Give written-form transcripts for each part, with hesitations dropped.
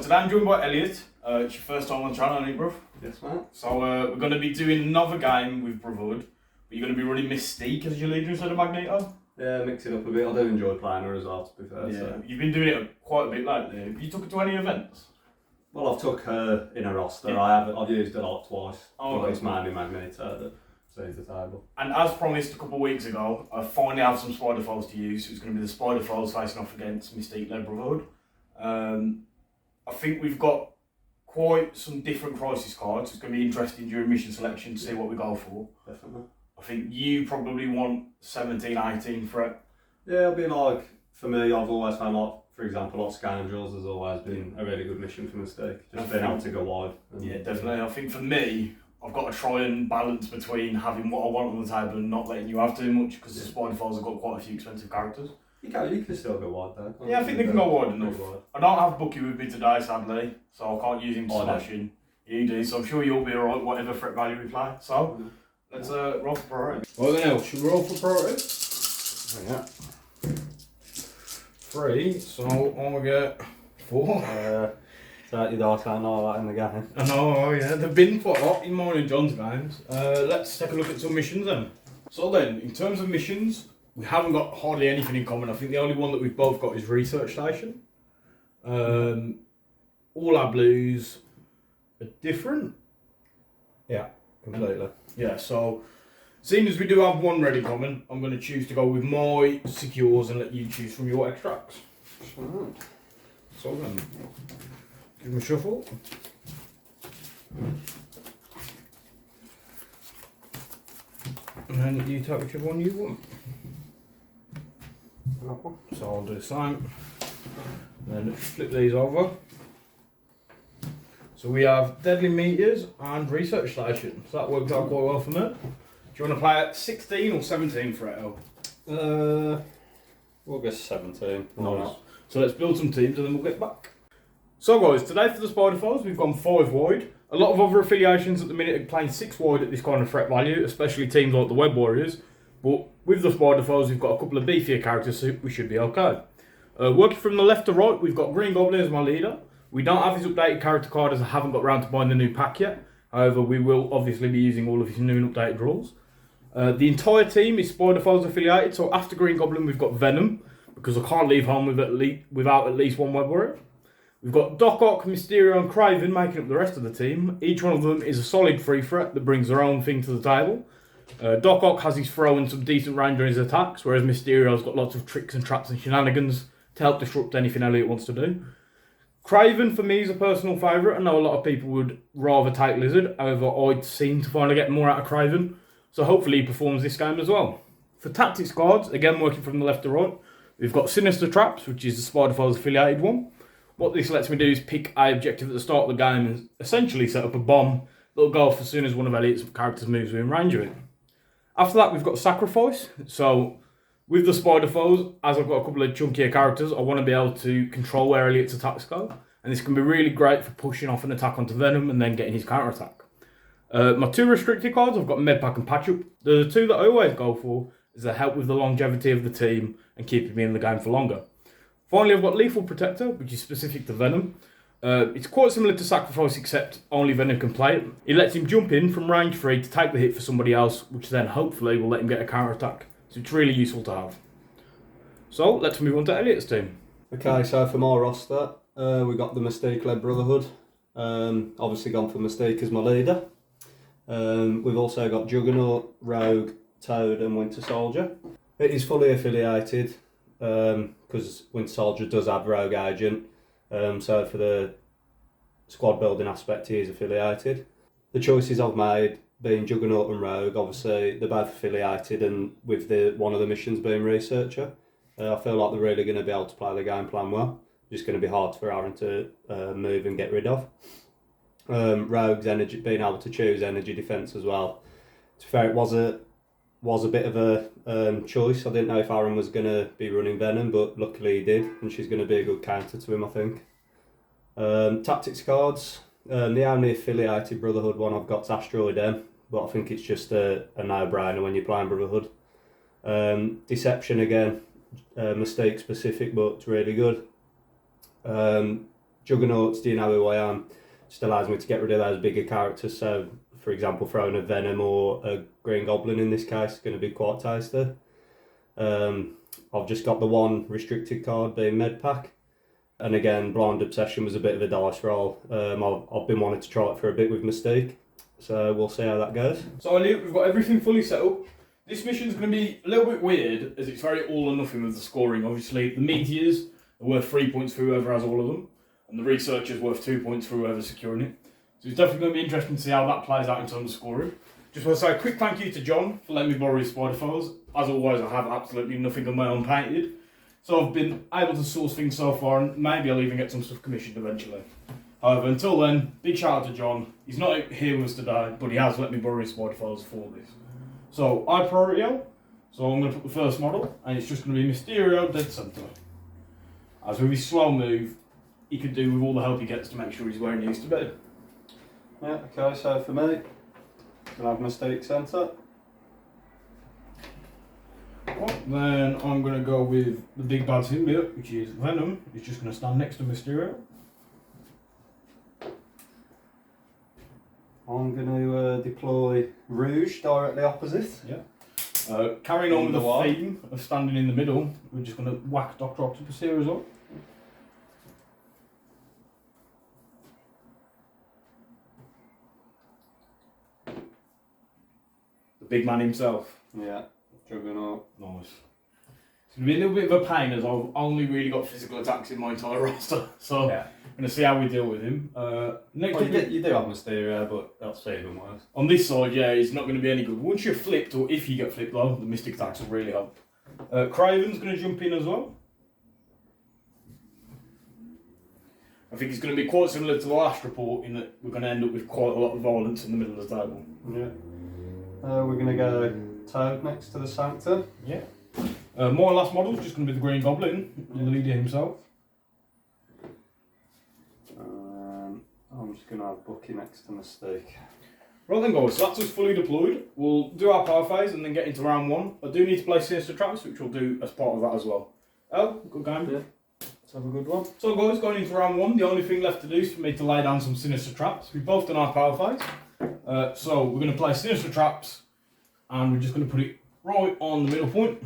today I'm joined by Elliot. It's your first time on the channel, isn't it, bro? Yes, mate. So we're going to be doing another game with Brotherhood, but you're going to be running Mystique as your leader instead of Magneto. Yeah, mix it up a bit. I do enjoy playing her as well, to be fair. Yeah, So. you've been doing it quite a bit lately. Have you took it to any events? Well, I've took her in a roster. Yeah. I've used it like twice. Oh, but it's mainly Magneto that sees the table. And as promised a couple of weeks ago, I finally have some Spider Foes to use. It's going to be the Spider Foes facing off against Mystique-led Brotherhood. I think we've got quite some different crisis cards. It's going to be interesting during mission selection to see what we go for. Definitely. I think you probably want 17, 18 for it. Yeah, it'll be like, for me, I've always found, like, for example, like Scoundrels has always been a really good mission for Mystique. Just being able to go wide. Yeah, definitely. I think for me, I've got to try and balance between having what I want on the table and not letting you have too much, because the Spider Foes have got quite a few expensive characters. You can still go wide though. Yeah, I think they can go wide enough. I don't have Bucky with me today, sadly, so I can't use him to slash in. You do, so I'm sure you'll be alright, whatever threat value we play. So, let's roll for priority. Well then, El, should we roll for priority? Yeah. 3, so I'm gonna get 4. So your dice aren't like that in the game. I know, oh yeah, they've been quite hot in mine and John's games. Let's take a look at some missions then. So then, in terms of missions, we haven't got hardly anything in common. I think the only one that we've both got is Research Station. All our blues are different. Yeah, completely. Yeah, so seeing as we do have one ready common, I'm going to choose to go with my secures and let you choose from your extracts. Sure. So then, give them a shuffle. And then you take whichever one you want. So I'll do the same. Then flip these over. So we have Deadly Meteors and Research Station. So that works out quite well for me. Do you want to play at 16 or 17 for it, El? We'll go 17. Nice. So let's build some teams and then we'll get back. So guys, today for the Spider Foes, we've gone 5 wide. A lot of other affiliations at the minute are playing 6 wide at this kind of threat value, especially teams like the Web Warriors. But with the Spider Foes, we've got a couple of beefier characters, so we should be okay. Working from the left to right, we've got Green Goblin as my leader. We don't have his updated character card as I haven't got around to buying the new pack yet. However, we will obviously be using all of his new and updated rules. The entire team is Spider Foes affiliated, so after Green Goblin we've got Venom, because I can't leave home without at least one Web Warrior. We've got Doc Ock, Mysterio and Craven making up the rest of the team. Each one of them is a solid free threat that brings their own thing to the table. Doc Ock has his throw and some decent range on his attacks, whereas Mysterio's got lots of tricks and traps and shenanigans to help disrupt anything Elliot wants to do. Craven for me is a personal favourite. I know a lot of people would rather take Lizard, however I seem to finally get more out of Craven, so hopefully he performs this game as well. For tactics cards, again working from the left to right, we've got Sinister Traps, which is the Spider Foes affiliated one. What this lets me do is pick a objective at the start of the game and essentially set up a bomb that'll go off as soon as one of Elliot's characters moves within range of it. After that, we've got Sacrifice. So with the Spider Foes, as I've got a couple of chunkier characters, I want to be able to control where Elliot's attacks go. And this can be really great for pushing off an attack onto Venom and then getting his counter attack. My 2 restricted cards, I've got Medpack and Patch Up. The 2 that I always go for is to help with the longevity of the team and keeping me in the game for longer. Finally, I've got Lethal Protector, which is specific to Venom. It's quite similar to Sacrifice, except only Venom can play it. It lets him jump in from range 3 to take the hit for somebody else, which then hopefully will let him get a counter attack. So it's really useful to have. So let's move on to Elliot's team. Okay, so for my roster, we got the Mystique-led Brotherhood. Obviously gone for Mystique as my leader. We've also got Juggernaut, Rogue, Toad and Winter Soldier. It is fully affiliated because Winter Soldier does have Rogue Agent. So for the squad building aspect, he is affiliated. The choices I've made being Juggernaut and Rogue, obviously they're both affiliated, and with one of the missions being Researcher, I feel like they're really going to be able to play the game plan well. Just going to be hard for Aaron to move and get rid of. Rogue's energy, being able to choose energy defence as well. To be fair, it was a bit of a choice. I didn't know if Aaron was going to be running Venom, but luckily he did, and she's going to be a good counter to him, I think. Tactics cards. The only affiliated Brotherhood one I've got is Asteroid M, but I think it's just a no-brainer when you're playing Brotherhood. Deception again, Mystique specific, but it's really good. Juggernauts, do you know who I am? Just allows me to get rid of those bigger characters. So, for example, throwing a Venom or a Green Goblin in this case is going to be quite tasty. I've just got the one restricted card being Medpack. And again, Blind Obsession was a bit of a dice roll. I've been wanting to try it for a bit with Mystique. So we'll see how that goes. So Elliot, we've got everything fully set up. This mission's going to be a little bit weird as it's very all or nothing with the scoring. Obviously, the meteors are worth 3 points for whoever has all of them, and the researcher's worth 2 points for whoever's securing it. So it's definitely going to be interesting to see how that plays out in terms of scoring. Just want to say a quick thank you to John for letting me borrow his spider files. As always, I have absolutely nothing of my own painted. So I've been able to source things so far, and maybe I'll even get some stuff commissioned eventually. However, until then, big shout out to John. He's not here with us today, but he has let me borrow his spider files for this. So I priority L, so I'm going to put the first model, and it's just going to be Mysterio dead centre. As with his slow move, he could do with all the help he gets to make sure he's where he needs to be. Yeah, okay, so for me, I'll have Mystique centre. Well, then I'm going to go with the big bad symbiote, which is Venom. He's just going to stand next to Mysterio. I'm going to deploy Rouge directly opposite. Yeah. Carrying on with the theme of standing in the middle, we're just going to whack Dr. Octopus here as well. The big man himself. Yeah, Juggernaut. Nice. It's going to be a little bit of a pain as I've only really got physical attacks in my entire roster. So Yeah. I'm going to see how we deal with him. Next Well, up, you do have Mysterio, but that's even worse. on this side, yeah, he's not going to be any good. Once you're flipped, or if you get flipped though, the Mystic attacks will really help. Craven's going to jump in as well. I think it's going to be quite similar to the last report in that we're going to end up with quite a lot of violence in the middle of the table. Yeah. We're going to go Toad next to the Sanctum. Yeah. My last model is just going to be the Green Goblin, the leader himself. I'm just going to have Bucky next to Mystique. Right then guys, so that's us fully deployed. We'll do our power phase and then get into round one. I do need to play Sinister Traps, which we'll do as part of that as well. Good game. Yeah. Let's have a good one. So guys, going into round one, the only thing left to do is for me to lay down some Sinister Traps. We've both done our power phase. So we're going to play Sinister Traps and we're just going to put it right on the middle point.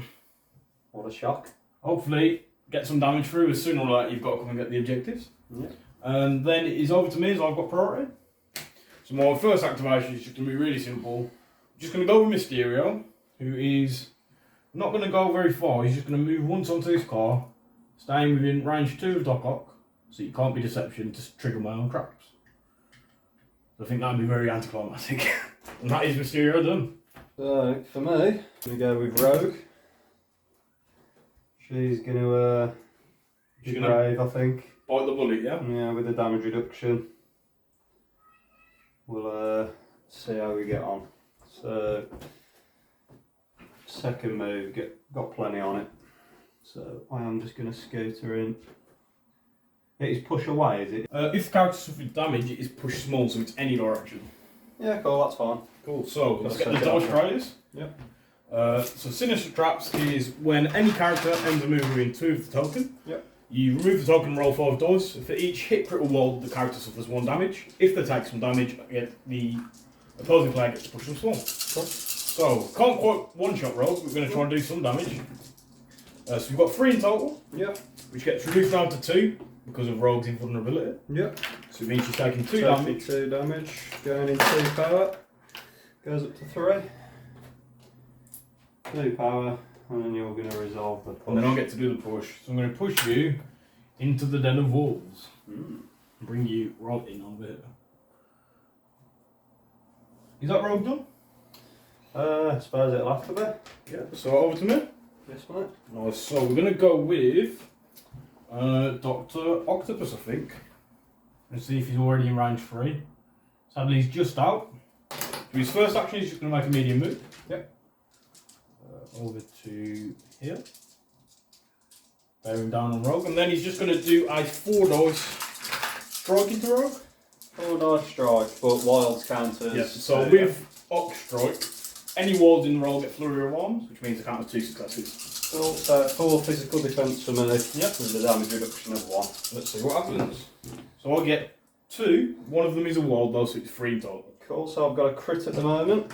What a shock. Hopefully get some damage through, as sooner or later you've got to come and get the objectives. Yeah. And then it is over to me as I've got priority. So my first activation is just going to be really simple. I'm just going to go with Mysterio, who is not going to go very far. He's just going to move once onto this car, staying within range 2 of Doc Ock, so you can't be deception to trigger my own traps. So I think that would be very anticlimactic. And that is Mysterio done. So, for me, I'm going to go with Rogue. She's going to be brave, I think. Bite the bullet, yeah? Yeah, with the damage reduction. We'll see how we get on. So, second move, got plenty on it. So, I am just going to scoot her in. It is push away, is it? If the character suffers damage, it is push small, so it's any direction. Yeah, cool, that's fine. Cool, so let's get the dodge trailers. Yep. So Sinister Traps is when any character ends a move within 2 of the token. Yep. You remove the token and roll 5 dice. For each hit, crit or roll, the character suffers 1 damage. If they take some damage, the opposing player gets to push them small. Cool. So, can't quite one-shot roll, we're going to try and do some damage. So we've got 3 in total, Yep. which gets reduced down to 2 because of Rogue's invulnerability. Yep. So it means she's taking 2 damage. 2 damage, going in 2 power. Goes up to 3. 2 power, and then you're going to resolve the push. And then I'll get to do the push. So I'm going to push you into the den of wolves. And bring you right in over here. Is that Rogue done? I suppose it'll have to be. Yeah. So over to me. Yes, mate. Nice. So we're going to go with Dr. Octopus, I think. Let's see if he's already in range 3. Sadly, he's just out. So his first action is just going to make a medium move. Yep. Over to here. Bearing down on Rogue. And then he's just going to do a 4 dice strike into Rogue. 4 dice strike, but wilds counters. Yes. So with Ox Strike, any wilds in the roll get flurry of arms, which means I count as 2 successes. Cool, so 4 physical defence for me. Yep. With a damage reduction of 1. Let's see what happens. So I get 2. One of them is a wild though, so it's 3 in total. Cool, so I've got a crit at the moment.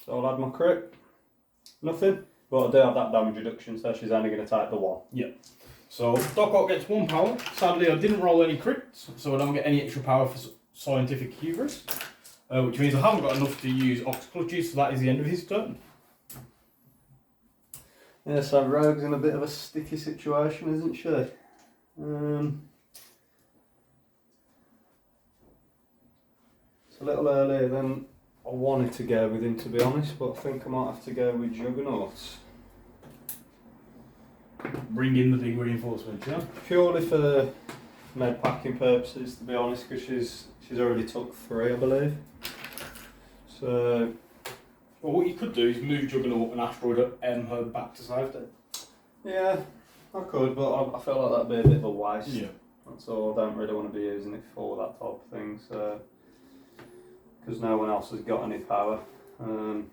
So I'll add my crit. Nothing. But I do have that damage reduction, so she's only going to take the 1. Yeah. So Doc Ock gets 1 power. Sadly, I didn't roll any crits, so I don't get any extra power for scientific hubris. Which means I haven't got enough to use Ox Clutches, so that is the end of his turn. Yeah, so Rogue's in a bit of a sticky situation, isn't she? It's a little earlier than I wanted to go with him, to be honest, but I think I might have to go with Juggernauts. Bring in the big reinforcement, yeah? Purely for med packing purposes, to be honest, because she's already took 3, I believe. So, Well, what you could do is move Juggernaut and Asteroid up and her back to safety. yeah, I could, but I feel like that'd be a bit of a waste. Yeah. That's all. I don't really want to be using it for that type of thing, so because no one else has got any power. I'm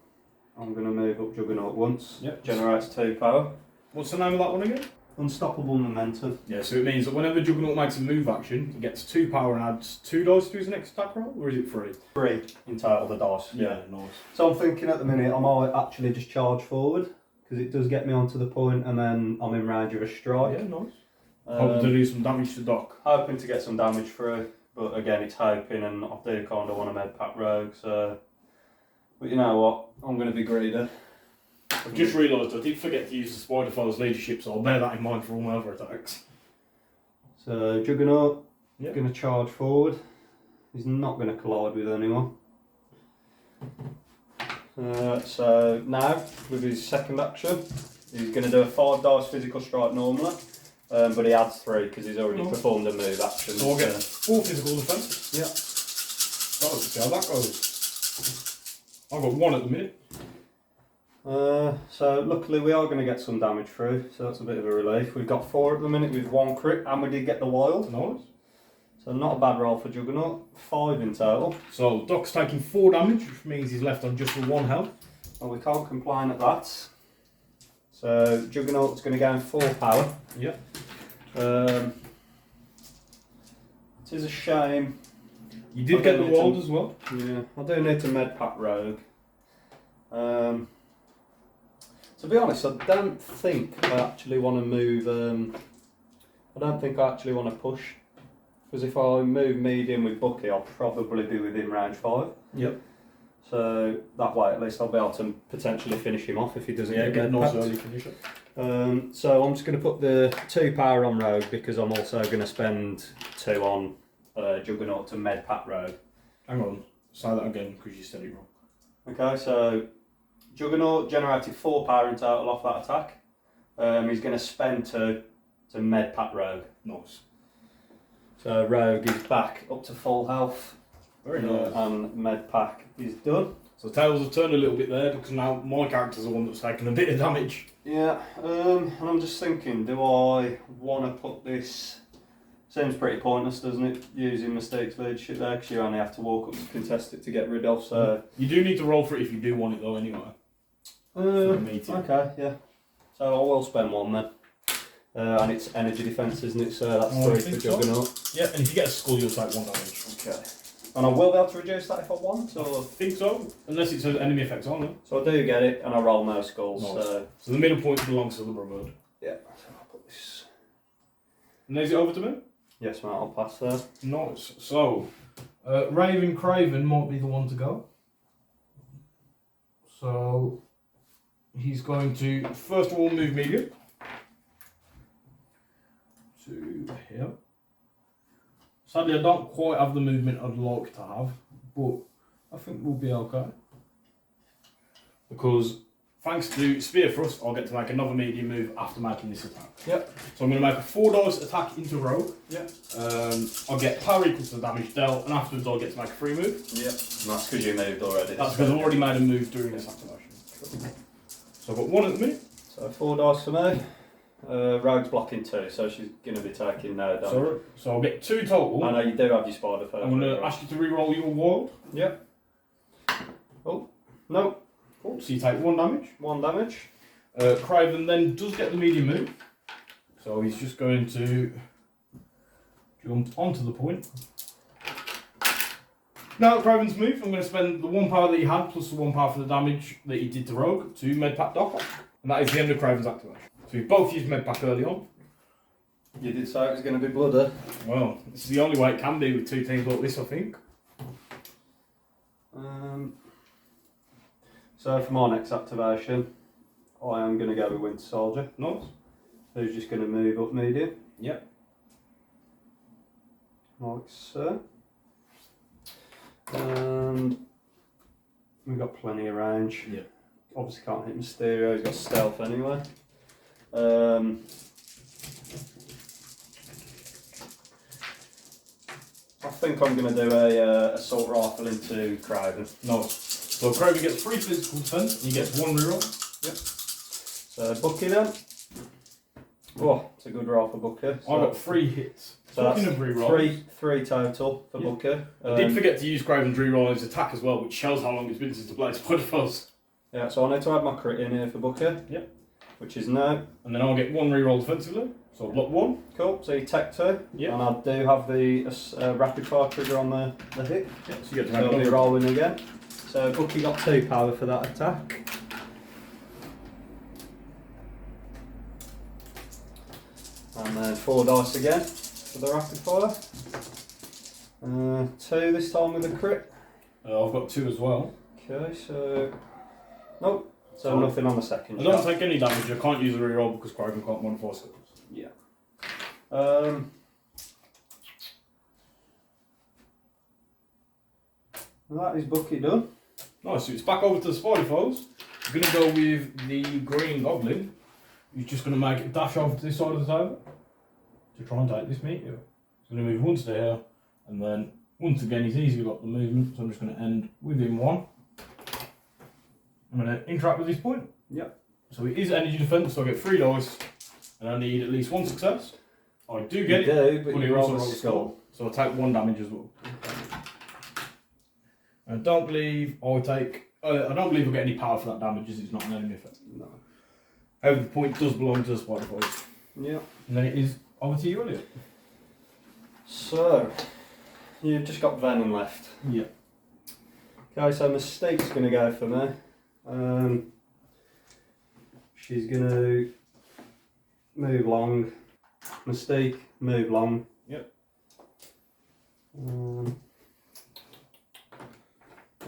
going to move up Juggernaut once. Yep. Generates 2 power. What's the name of that one again? Unstoppable momentum. Yeah, so it means that whenever Juggernaut makes a move action, he gets 2 power and adds 2 dice to his next attack roll, or is it 3? 3 in total, the dice. Yeah, nice. So I'm thinking at the minute I might actually just charge forward because it does get me onto the point and then I'm in range of a strike. Yeah, nice. Hoping to do some damage to Doc. Hoping to get some damage through, but again it's hoping, and I do kind of want to med pack Rogue, so. But you know what? I'm going to be greedy. I've just realised I did forget to use the Spider File's leadership, so I'll bear that in mind for all my other attacks. So Juggernaut, Yep. going to charge forward. He's not going to collide with anyone. So now, with his second action, he's going to do a 5 dice physical strike normally, but he adds 3 because he's already performed a move action. So I'll get 4 physical defence. Yep. So let's see how that goes. I've got 1 at the minute. So luckily we are going to get some damage through, so that's a bit of a relief. We've got 4 at the minute with 1 crit, and we did get the wild. Nice. So not a bad roll for Juggernaut. 5 in total. So Doc's taking 4 damage, which means he's left on just the 1 health. Well, we can't complain at that. So Juggernaut's going to gain 4 power. Yeah. It is a shame. You did get the wild as well. Yeah, I do need to med pack Rogue. To be honest, I don't think I actually want to move. I don't think I actually want to push, because if I move medium with Bucky, I'll probably be within range 5. Yep. So that way, at least I'll be able to potentially finish him off if he doesn't Get a med nice packed. early finisher. So I'm just going to put the 2 power on Rogue because I'm also going to spend 2 on Juggernaut to med pack Rogue. Hang on, say that again because you said it wrong. Okay, so Juggernaut generated 4 power in total off that attack. He's going to spend 2 to med pack Rogue. Nice. So Rogue is back up to full health. Very nice. And med pack is done. So tails have turned a little bit there because now my character's the one that's taken a bit of damage. Yeah, and I'm just thinking, do I want to put this... Seems pretty pointless, doesn't it, using Mystique's leadership there, because you only have to walk up to contest it to get rid of, so... You do need to roll for it if you do want it though anyway. For the meeting. Okay, yeah. So I will spend 1 then. And it's energy defence, isn't it? So that's 3 for Juggernaut. Yeah, and if you get a skull you'll take 1 damage. Okay. And I will be able to reduce that if I want, or... I think so, unless it says enemy effects on it. So I do get it, and I roll no skulls, Nice. so... So the middle point belongs to the Brotherhood. Yeah, so I'll put this... And is it over to me? Yes, mate, I'll pass there. Nice. So, Raven Craven might be the one to go. So, he's going to, first of all, move medium. To here. Sadly, I don't quite have the movement I'd like to have, but I think we'll be okay. Because, thanks to Spear Thrust, I'll get to make another medium move after making this attack. Yep. So I'm going to make a 4 dice attack into Rogue. Yep. I'll get power equal to the damage dealt, and afterwards I'll get to make a free move. Yep. And that's because you moved already. That's because I've already made a move during this activation. So I've got 1 at the minute. So 4 dice for me. Rogue's blocking 2, so she's going to be taking no damage. So I'll get 2 total. I know you do have your spider first. I'm going to ask you to re-roll your wild. Yep. Oh, no. Cool. So you take 1 damage. 1 damage. Craven then does get the medium move, so he's just going to jump onto the point. Now that Craven's moved, I'm going to spend the 1 power that he had plus the 1 power for the damage that he did to Rogue to Medpack Dock. And that is the end of Craven's activation. So we both used Medpack early on. You did say it was going to be bloody. Well, this is the only way it can be with 2 teams like this, I think. So for my next activation, I am going to go with Winter Soldier. Nice. Who's just going to move up medium. Yep. Like so. And we've got plenty of range. Yeah. Obviously can't hit Mysterio, he's got stealth anyway. I think I'm going to do a assault rifle into Craven. Nice. So Craven gets 3 physical defense and he gets 1 reroll. Yep. So Bucky then. Oh, it's a good roll for Bucky. I got 3 hits. So Talking that's of rerolls, three total for Bucky. I did forget to use Craven's reroll on his attack as well, which shows how long it's been since I played Spider-Foes. Yeah, so I need to add my crit in here for Bucky. Yep. Which is no. And then I'll get 1 reroll defensively. So I'll block 1. Cool, so you tech 2. Yep. And I do have the rapid fire trigger on the hit. Yep. So you get to So I'll be make rolling again. So Bucky got 2 power for that attack. And then 4 dice again for the rapid fire. 2 this time with a crit. I've got 2 as well. Okay, so nope. So nothing on the second. I don't take any damage. I can't use a reroll because Craven can't modify skills. Yeah. That is Bucky done. Nice, so it's back over to the Spider-Foes. I'm going to go with the Green Goblin. He's just going to make a dash over to this side of the table to try and take this meteor. He's going to move once to here, and then once again he's easily got the movement, so I'm just going to end within 1. I'm going to interact with this point. Yep. So it is energy defense, so I get 3 dice, and I need at least 1 success. I do get you it, do, but he you also roll a rolls a skull. so I take 1 damage as well. I don't believe I don't believe I get any power for that damage, as it's not an enemy effect. No. However, the point does belong to the Spider-Foes. Yeah. And then it is over to you, Elliot. So you've just got Venom left. Yeah. Okay, so Mystique's going to go for me. She's going to move long. Mystique, move long. Yep.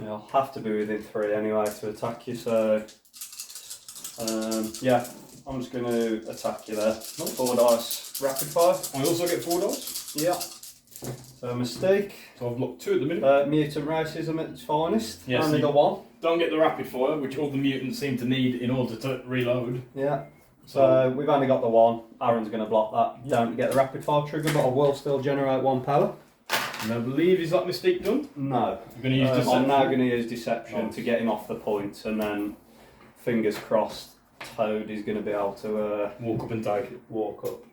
Yeah, I'll have to be within 3 anyway to attack you, so yeah, I'm just going to attack you there. 4 dice, rapid fire. I also get 4 dice. Yeah. So Mystique. So I've blocked 2 at the minute. Mutant racism at its finest. Yes, Only you- the 1. Don't get the rapid fire, which all the mutants seem to need in order to reload. Yeah. So we've only got the 1. Aaron's going to block that. Yeah. Don't get the rapid fire trigger, but I will still generate 1 power. And I believe, is that Mystique done? No. You're going to use Deception? I'm now going to use Deception Nice. to get him off the point, and then fingers crossed, Toad is going to be able to Walk up and take it. walk up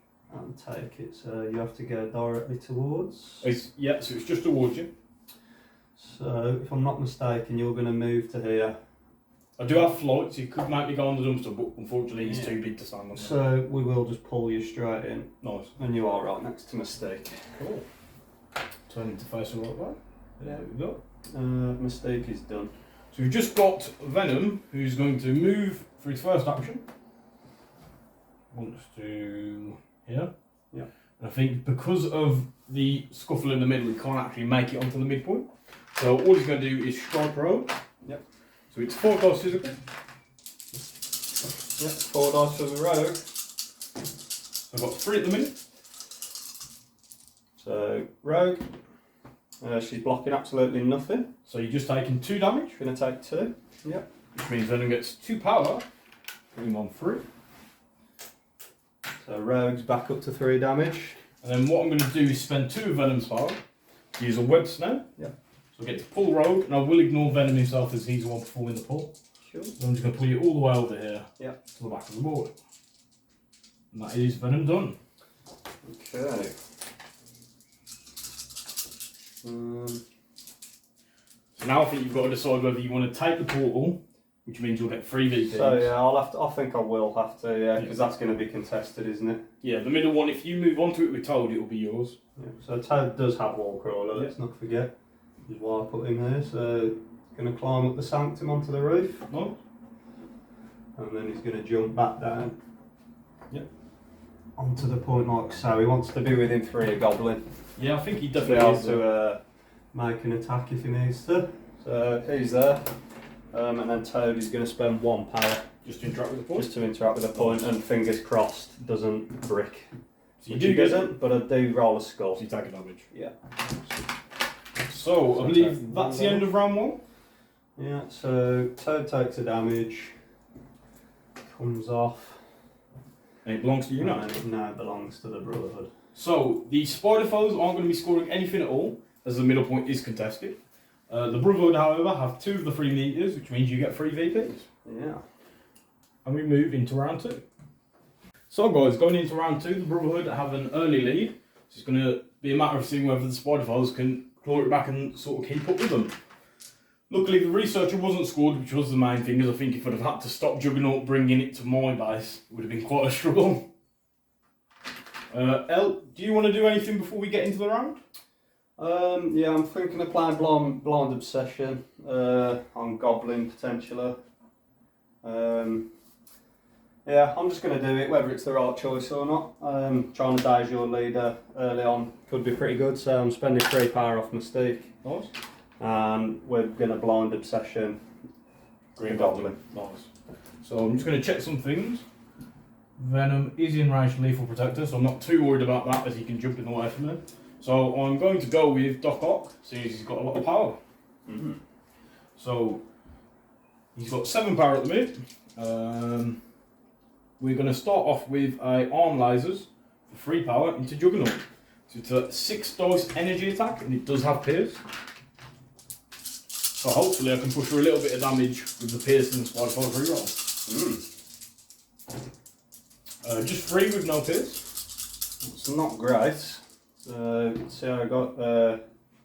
and take it. So you have to go directly towards. Yeah, so it's just towards you. So if I'm not mistaken, you're going to move to here. I do have flight, so you could make me go on the dumpster, but unfortunately he's Yeah. too big to stand on. So we will just pull you straight in, Nice. and you are right next to Mystique. Cool. Turning to face the right way. There we go. Mystique is done. So we've just got Venom, who's going to move for his first action. Wants to here. Yeah. And I think because of the scuffle in the middle, he can't actually make it onto the midpoint. So all he's going to do is strike Rogue. Yep. So it's 4 dice physical. Yep, 4 dice for the Rogue. So I've got 3 at the minute. So Rogue, she's blocking absolutely nothing. So you're just taking 2 damage, Going to take 2. Yep. which means Venom gets 2 power. Put him on 3. So Rogue's back up to 3 damage. And then what I'm going to do is spend 2 of Venom's power to use a web snare. Yep. So I get to pull Rogue, and I will ignore Venom himself as he's the one performing the pull. Sure. So I'm just going to pull you all the way over here to the back of the board. And that is Venom done. Okay. So now I think you've got to decide whether you want to take the portal which means you'll get 3 VPs. So yeah, I think I will have to, yeah, because that's going to be contested, isn't it? Yeah, the middle one, if you move on to it with Toad, it'll be yours. Yeah. So Toad does have wall crawler, let's not forget. Is why I put him there. So going to climb up the sanctum onto the roof. No? And then he's going to jump back down. Yep. Onto the point like so. He wants to be within 3 of Goblin. Yeah, I think he Be definitely able is. to make an attack if he needs to. So he's there. And then Toad is going to spend 1 power. Just to interact with the point? Just to interact with the point, and fingers crossed doesn't brick. So you Which do he get doesn't, but I do roll a skull. So you take a damage. Yeah. So, I believe that's the end of round 1. Yeah, so Toad takes a damage, comes off, And it belongs to you now. and then it now belongs to the Brotherhood. So, the Spider foes aren't going to be scoring anything at all, as the middle point is contested. The Brotherhood, however, have 2 of the 3 meters, which means you get 3 VPs. Yeah. And we move into round 2. So guys, going into round 2, the Brotherhood have an early lead. So it's going to be a matter of seeing whether the Spider foes can claw it back and sort of keep up with them. Luckily, the Researcher wasn't scored, which was the main thing, as I think if I'd have had to stop Juggernaut bringing it to my base, it would have been quite a struggle. El, do you want to do anything before we get into the round? Yeah, I'm thinking of playing blind Obsession on Goblin potentially. Yeah, I'm just going to do it, whether it's the right choice or not. Trying to daze your leader early on could be pretty good, so I'm spending 3 power off Mystique. Nice. And we're going to blind Obsession Green Goblin. Nice. So I'm just going to check some things. Venom is in range to lethal protector, so I'm not too worried about that as he can jump in the way from me. So I'm going to go with Doc Ock, seeing as he's got a lot of power. Mm-hmm. So he's got 7 power at the minute. We're going to start off with a arm lasers for 3 power into Juggernaut. So it's a 6 dice energy attack, and it does have pierce. So hopefully I can push for a little bit of damage with the pierce and the Spider Foe reroll. Just 3 with no pierce. It's not great. So I got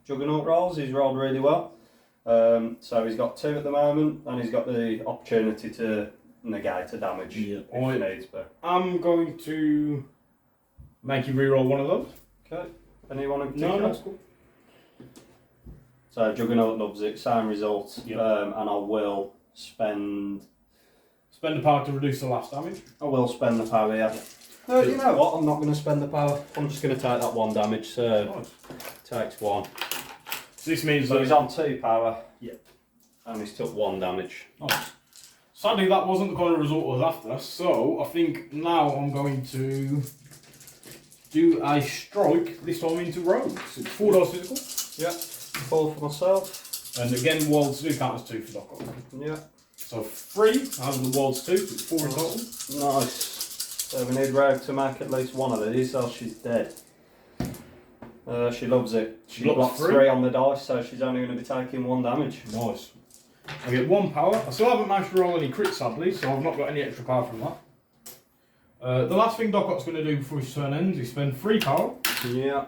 Juggernaut rolls, he's rolled really well. So he's got 2 at the moment, and he's got the opportunity to negate a damage if he needs. But I'm going to make you reroll one of those. okay, anyone in No, particular? that's cool. So Juggernaut loves it, same result, Yep. and I will spend Spend the power to reduce the last damage. the power, yeah. You know what, I'm not going to spend the power, I'm just going to take that 1 damage, so Nice. takes 1. So this means So he's on 2 power, Yep. and he's took 1 damage. Nice. Sadly, that wasn't the kind of result I was after, so I think now I'm going to do a strike, this time into Rogue. So it's 4 dice physical, Yeah, 4 for myself. and again, Wilds do count as 2 for Doc Ock. Yeah. So 3 out of the Wilds 2, so it's 4 in total. Nice. So we need Rogue to make at least 1 of these, else she's dead. She loves it. She Blocks blocks 3. 3 on the dice, so she's only going to be taking 1 damage. Nice. I get 1 power. I still haven't managed to roll any crits, sadly, so I've not got any extra power from that. The last thing Doc Ock's going to do before his turn ends is spend 3 power Yeah.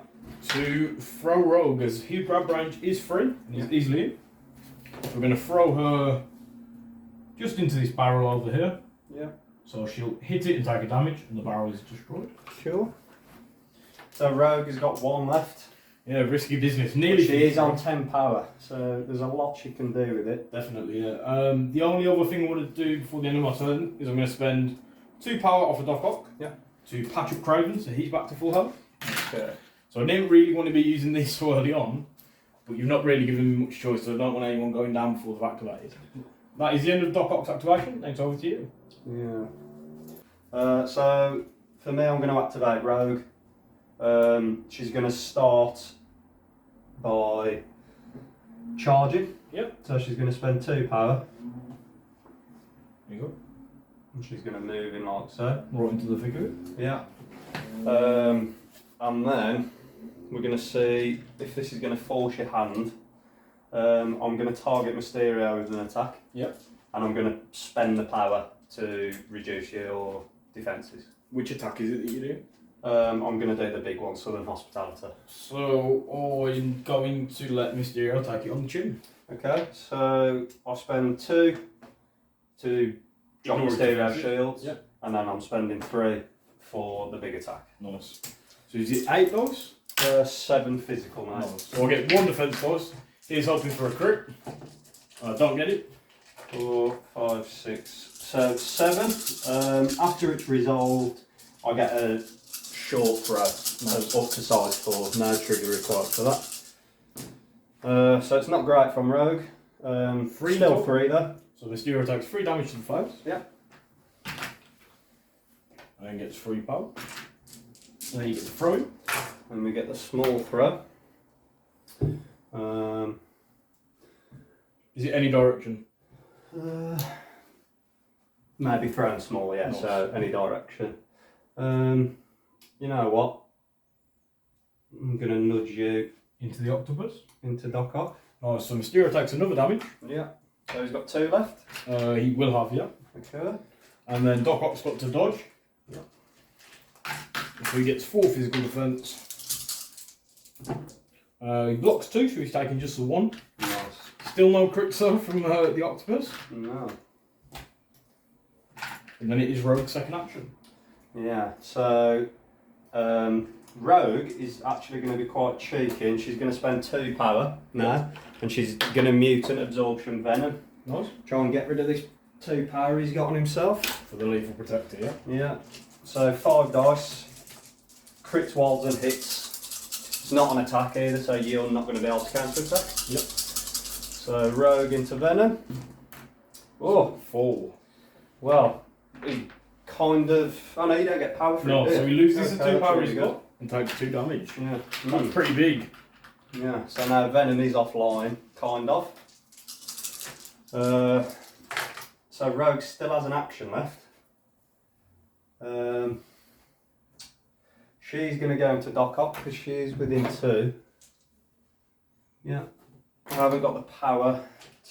to throw Rogue, as his grab range is free and he's easily in. We're going to throw her just into this barrel over here. Yeah. So she'll hit it and take a damage, and the barrel is destroyed. Sure. So Rogue has got 1 left. Yeah, risky business. But Nearly. she is on 10 power, so there's a lot she can do with it. Definitely, yeah. The only other thing I want to do before the end of my turn is I'm going to spend 2 power off of Doc Ock to patch up Craven, so he's back to full health. Okay. So I didn't really want to be using this so early on, but you've not really given me much choice, so I don't want anyone going down before they've activated. That is the end of Doc Ock's activation. Thanks, over to you. Yeah. So for me, I'm going to activate Rogue. She's going to start by charging. Yep. So she's going to spend 2 power. There you go. And she's going to move in like so. Right into the figure. Yeah. And then we're going to see if this is going to force your hand. I'm going to target Mysterio with an attack. Yep. And I'm going to spend the power to reduce your defences. Which attack is it that you do? I'm going to do the big one, Southern Hospitality. So I'm going to let Mysterio take it on the chin. Okay, so I'll spend 2 to drop Ignore Mysterio it. shields, Yeah. and then I'm spending 3 for the big attack. Nice. So is it 8 dice? 7 physical, mate. Nice. So I get 1 defense dice. He's hoping for a crit. I don't get it. 4, 5, 6, so 7. After it's resolved, I get a short throw, up to size 4. No trigger required for that. So it's not great from Rogue. 3 still total? 3 though. So Mysterio takes 3 damage to the face. Yeah. And then gets 3 power. And then you get the throw. And we get the small throw. Is it any direction? Maybe thrown small, yeah, Nice. so any direction. You know what? I'm going to nudge you Into the octopus. into Doc Ock. Nice. So Mysterio takes another damage. Yeah. So he's got 2 left. He will have, yeah. Okay. And then Doc Ock's got to dodge. Yeah. So he gets 4 physical defense. He blocks 2, so he's taking just the 1. Nice. Still no crit though from the octopus. No. And then it is Rogue's second action. Yeah, so Rogue is actually going to be quite cheeky and she's going to spend 2 power now and she's going to mutant absorption venom. Nice. Try and get rid of this 2 power he's got on himself. For the lethal protector, yeah. Yeah, so 5 dice, crits, walls and hits. It's not an attack either, so you're not going to be able to counter attack. Yep. So Rogue into venom. Oh, 4. well, he kind of. Oh no, you don't get power for No, it. do so you? he loses the Okay, 2 power that's he's really got and takes 2 damage. Yeah. That's pretty big. Yeah, so now Venom is offline, kind of. So Rogue still has an action left. She's going to go into Doc Ock because she's within 2. Yeah. I haven't got the power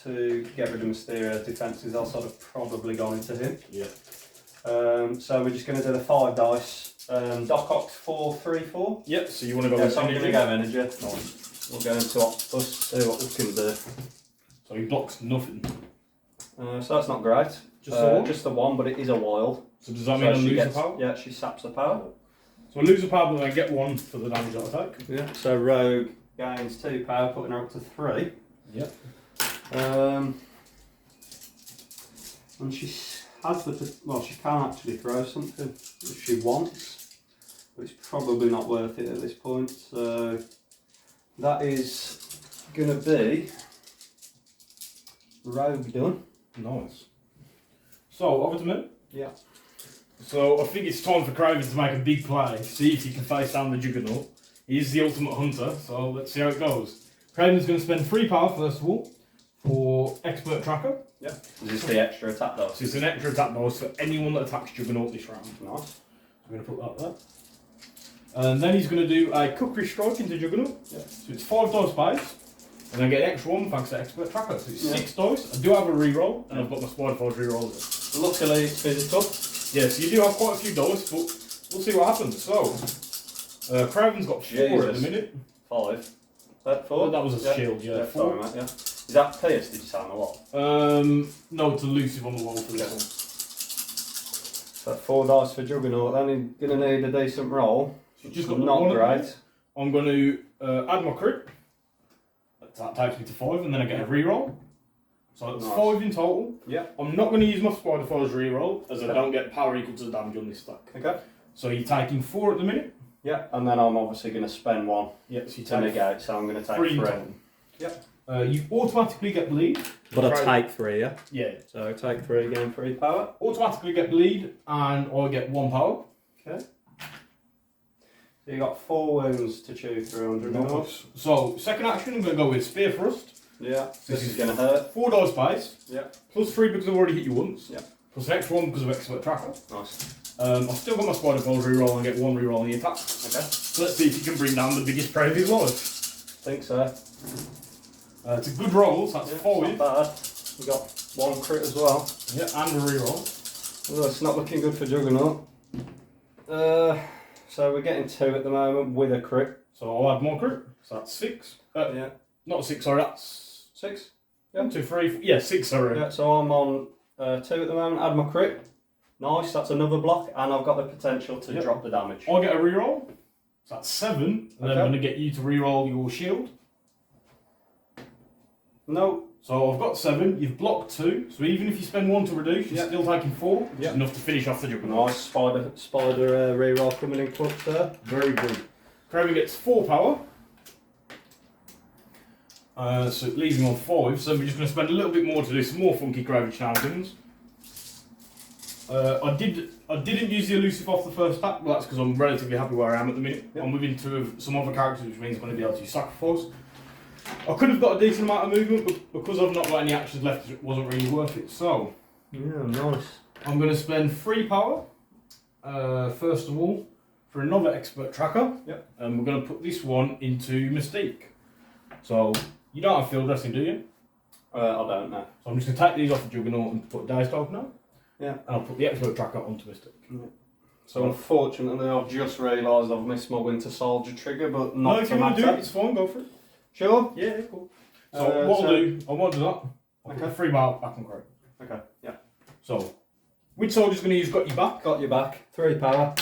to get rid of Mysterio's defences. I'll sort of probably go into him. Yeah. So we're just going to do the 5 dice. Doc Ock's 4, 3, 4. Yep, so you want to go Yeah, with so I'm going to energy? go energy. Nice. We'll go into Octopus, see what we can do. So he blocks nothing. So that's not great. Just the 1? Just the 1, but it is a wild. So does that mean I she lose gets, the power? Yeah, she saps the power. So I lose the power, but I get 1 for the damage that I take. Yeah. So Rogue gains 2 power, putting her up to 3. Yep. And she has the, well, she can actually throw something if she wants, but it's probably not worth it at this point. So that is going to be Rogue done. Nice. So, over to me. Yeah. So, I think it's time for Craven to make a big play, see if he can face down the Juggernaut. He's the ultimate hunter, so let's see how it goes. Craven's going to spend 3 power, first of all, for Expert Tracker. Yeah. Is this the extra attack though? So it's an extra attack bonus for anyone that attacks Juggernaut this round. Nice. I'm going to put that there. And then he's going to do a Cookery Strike into Juggernaut. Yeah. So it's 5 dice base, and then get an extra 1 thanks to Expert Tracker. So it's Yeah. 6 dice. I do have a reroll, and I've got my Spider Forge reroll. Luckily it's physical. Yeah, so you do have quite a few dice, but we'll see what happens. So, Craven's got 4 at the Jesus. minute. 5. That 4? Oh, that was a shield, yeah. 4. Sorry, mate, yeah. Is that pierced, did you say on the wall? No, it's elusive on the wall for this one. So 4 dice for Juggernaut, then he's going to need a decent roll. So you've just got Not one at the great. minute. I'm going to add my crit. That takes me to 5, and then I get a reroll. So it's Nice. 5 in total. Yeah. I'm not going to use my Spider Forge reroll, as I don't get power equal to the damage on this stack. Okay. So you're taking 4 at the minute. Yeah, and then I'm obviously going to spend 1 Yeah, so you to take negate, so I'm going to take 3 in 3. total. Yep. You automatically get bleed. But I Right. take 3, yeah? Yeah. So I take 3 again, 3 power. Automatically get bleed, and I get 1 power. Okay. So you got 4 wounds to chew through 100 mils. So, second action, I'm going to go with Spear Thrust. Yeah, this is going to hurt. 4 dice base, Yeah. plus 3 because I've already hit you once. Yeah. Plus an extra 1 because of Expert Tracker. Nice. I've still got my Spider Forge reroll and get 1 reroll on the attack. Okay. So let's see if you can bring down the biggest prey of his life. Think so. It's a good roll, so that's Yeah, 5. it's not bad. We got 1 crit as well. Yeah, and a reroll. Well, it's not looking good for Juggernaut. So we're getting 2 at the moment with a crit. So I'll add more crit. So that's 6. Yeah. Not 6, sorry, that's 6? 1, 2, 3, 4. Yeah, 6, sorry. Yeah, so I'm on 2 at the moment. Add my crit. Nice, that's another block, and I've got the potential to drop the damage. I'll get a reroll. So that's 7, and then Okay. I'm going to get you to reroll your shield. No. So I've got 7, you've blocked 2, so even if you spend 1 to reduce, you're still taking 4, which is enough to finish off the Juggernaut. Nice, spider reroll coming in clutch there. Very good. Craven gets 4 power. So it leaves him on 5, so we're just going to spend a little bit more to do some more funky Craven shenanigans. I didn't use the elusive off the first attack, but that's because I'm relatively happy where I am at the minute. Yep. I'm moving to some other characters, which means I'm going to be able to use sacrifice. I could have got a decent amount of movement, but because I've not got any actions left, it wasn't really worth it. So, Yeah, nice. I'm going to spend 3 power, first of all, for another expert tracker. Yep. And we're going to put this one into Mystique. So, you don't have field dressing, do you? I don't know. So I'm just going to take these off the Juggernaut and put Dice Token on. Yeah. And I'll put the expert tracker onto Mystique. Yeah. So unfortunately, I've just realised I've missed my Winter Soldier trigger, but not No, if you want to do it, it's fine, go for it. Sure? Yeah, cool. So what I'll do, I won't do that. I'll put the 3 bar back on Craig. Okay, yeah. So, which soldier's going to use Got Your Back? Got your back. 3 power.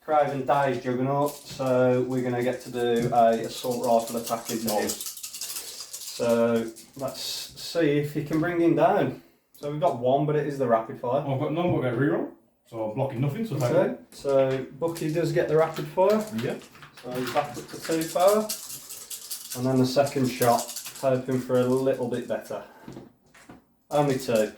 Craven dies Juggernaut, so we're going to get to do a assault rifle attack into him. So let's see if he can bring him down. So we've got 1, but it is the rapid fire. I've got none, but I get reroll. So I'm blocking nothing, so take Okay, it. so Bucky does get the rapid fire. Yeah. So he's back up to 2 power. And then the second shot, hoping for a little bit better. Only 2.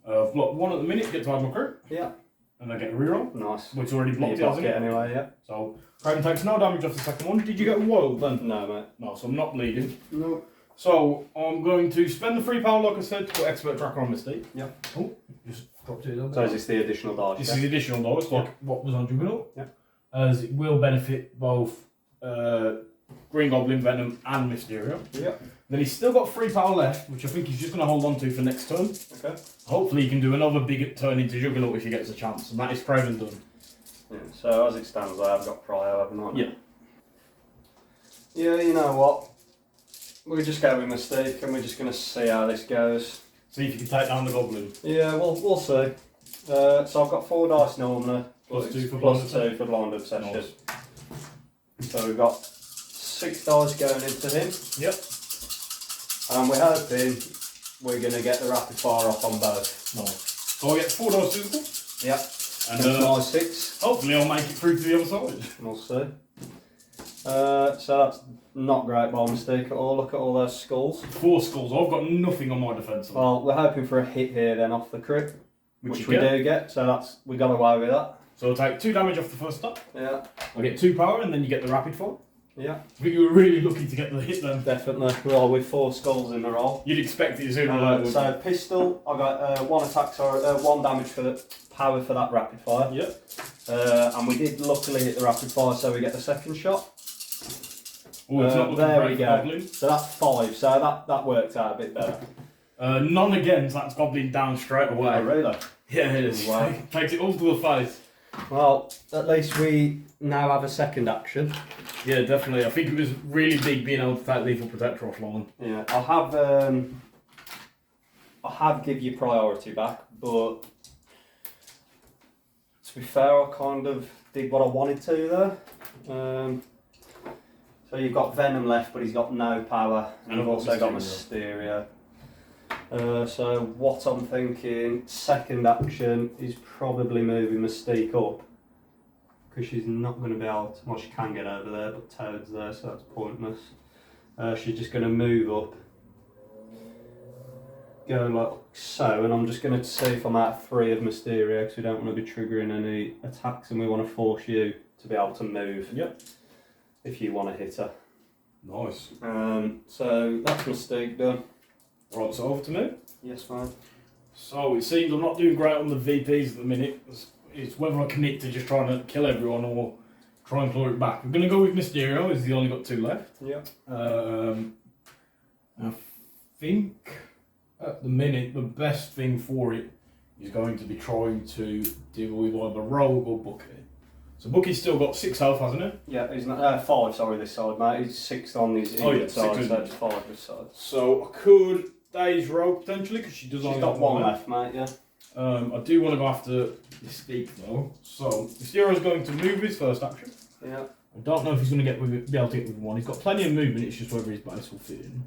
I've blocked 1 at the minute, get to add my crit. Yeah. And I get a reroll, Nice. which already blocked You it, block hasn't it it? anyway, yeah. So Craven takes no damage off the second one. Did you get a wild then? No, mate. No, so I'm not bleeding. No. So I'm going to spend the 3 power, like I said, to put expert tracker on Mystique. Yep. Oh, just dropped it a So is this the additional dice? This is the additional dice, like what was on Juggernaut. Yeah. As it will benefit both Green Goblin, Venom, and Mysterio. Yep. Then he's still got 3 power left, which I think he's just going to hold on to for next turn. Okay. Hopefully he can do another big turn into Juggernaut if he gets a chance, and that is Craven done. Yeah, so as it stands, I have got Prio, haven't I? Yeah. Yeah, you know what? We just go with Mystique and we're just going to see how this goes. See if you can take down the Goblin. Yeah, we'll see. So I've got 4 dice normally. Plus but 2 it's for plus blind 2 for blind obsession. Nice. So we've got 6 dice going into him. Yep. And we're hoping we're going to get the rapid fire off on both. Nice. So I get 4 dice physical, Yep. and my 6. hopefully I'll make it through to the other side. We'll see. So that's not great by mistake at all. Look at all those skulls. 4 skulls. I've got nothing on my defence. Well, we're hoping for a hit here then off the crit, which you we get. do get. So that's we got away with that. So I'll take 2 damage off the first step. Yeah. I get 2 power, and then you get the rapid fire. Yeah. I think you were really lucky to get the hit then. Definitely. Well, with 4 skulls in the roll. You'd expect it sooner or later. So pistol, I got 1 attack, sorry, 1 damage for the power for that rapid fire. Yep. And we did luckily hit the rapid fire, so we get the second shot. Oh, it's not looking there great we for go. Goblin. So that's 5. So that worked out a bit better. None again, so that's Goblin down straight away. Oh, really? Yeah, it is. Wow. Takes it all to the face. Well, at least we now have a second action. Yeah, definitely. I think it was really big being able to take Lethal Protector offline. Yeah, I have give you priority back, but to be fair, I kind of did what I wanted to there. So you've got Venom left, but he's got no power, and I've also got Mysterio. So what I'm thinking, second action is probably moving Mystique up, because she's not going to be able to, well, she can get over there, but Toad's there, so that's pointless. She's just going to move up, go like so, and I'm just going to see if I'm at 3 of Mysterio, because we don't want to be triggering any attacks, and we want to force you to be able to move. Yep. If you want to hit her. Nice. So that's Mystique done. Right, so over to me. Yes, man. So it seems I'm not doing great on the VPs at the minute. It's whether I commit to just trying to kill everyone or try and claw it back. We're going to go with Mysterio, as he's only got 2 left. Yeah. I think at the minute the best thing for it is going to be trying to deal with either Rogue or Bucky. So Bucky's still got 6 health, hasn't he? Yeah, he's not 5. Sorry, this side, mate. He's 6 on his injured side, 6 so it's 5 this side. So I could Days roll potentially because she does She's only got have one left, mate, yeah. I do want to go after Mystique though. So Mysterio's going to move his first action. Yeah. I don't know if he's going to be able to get with one. He's got plenty of movement. It's just whether his base will fit in.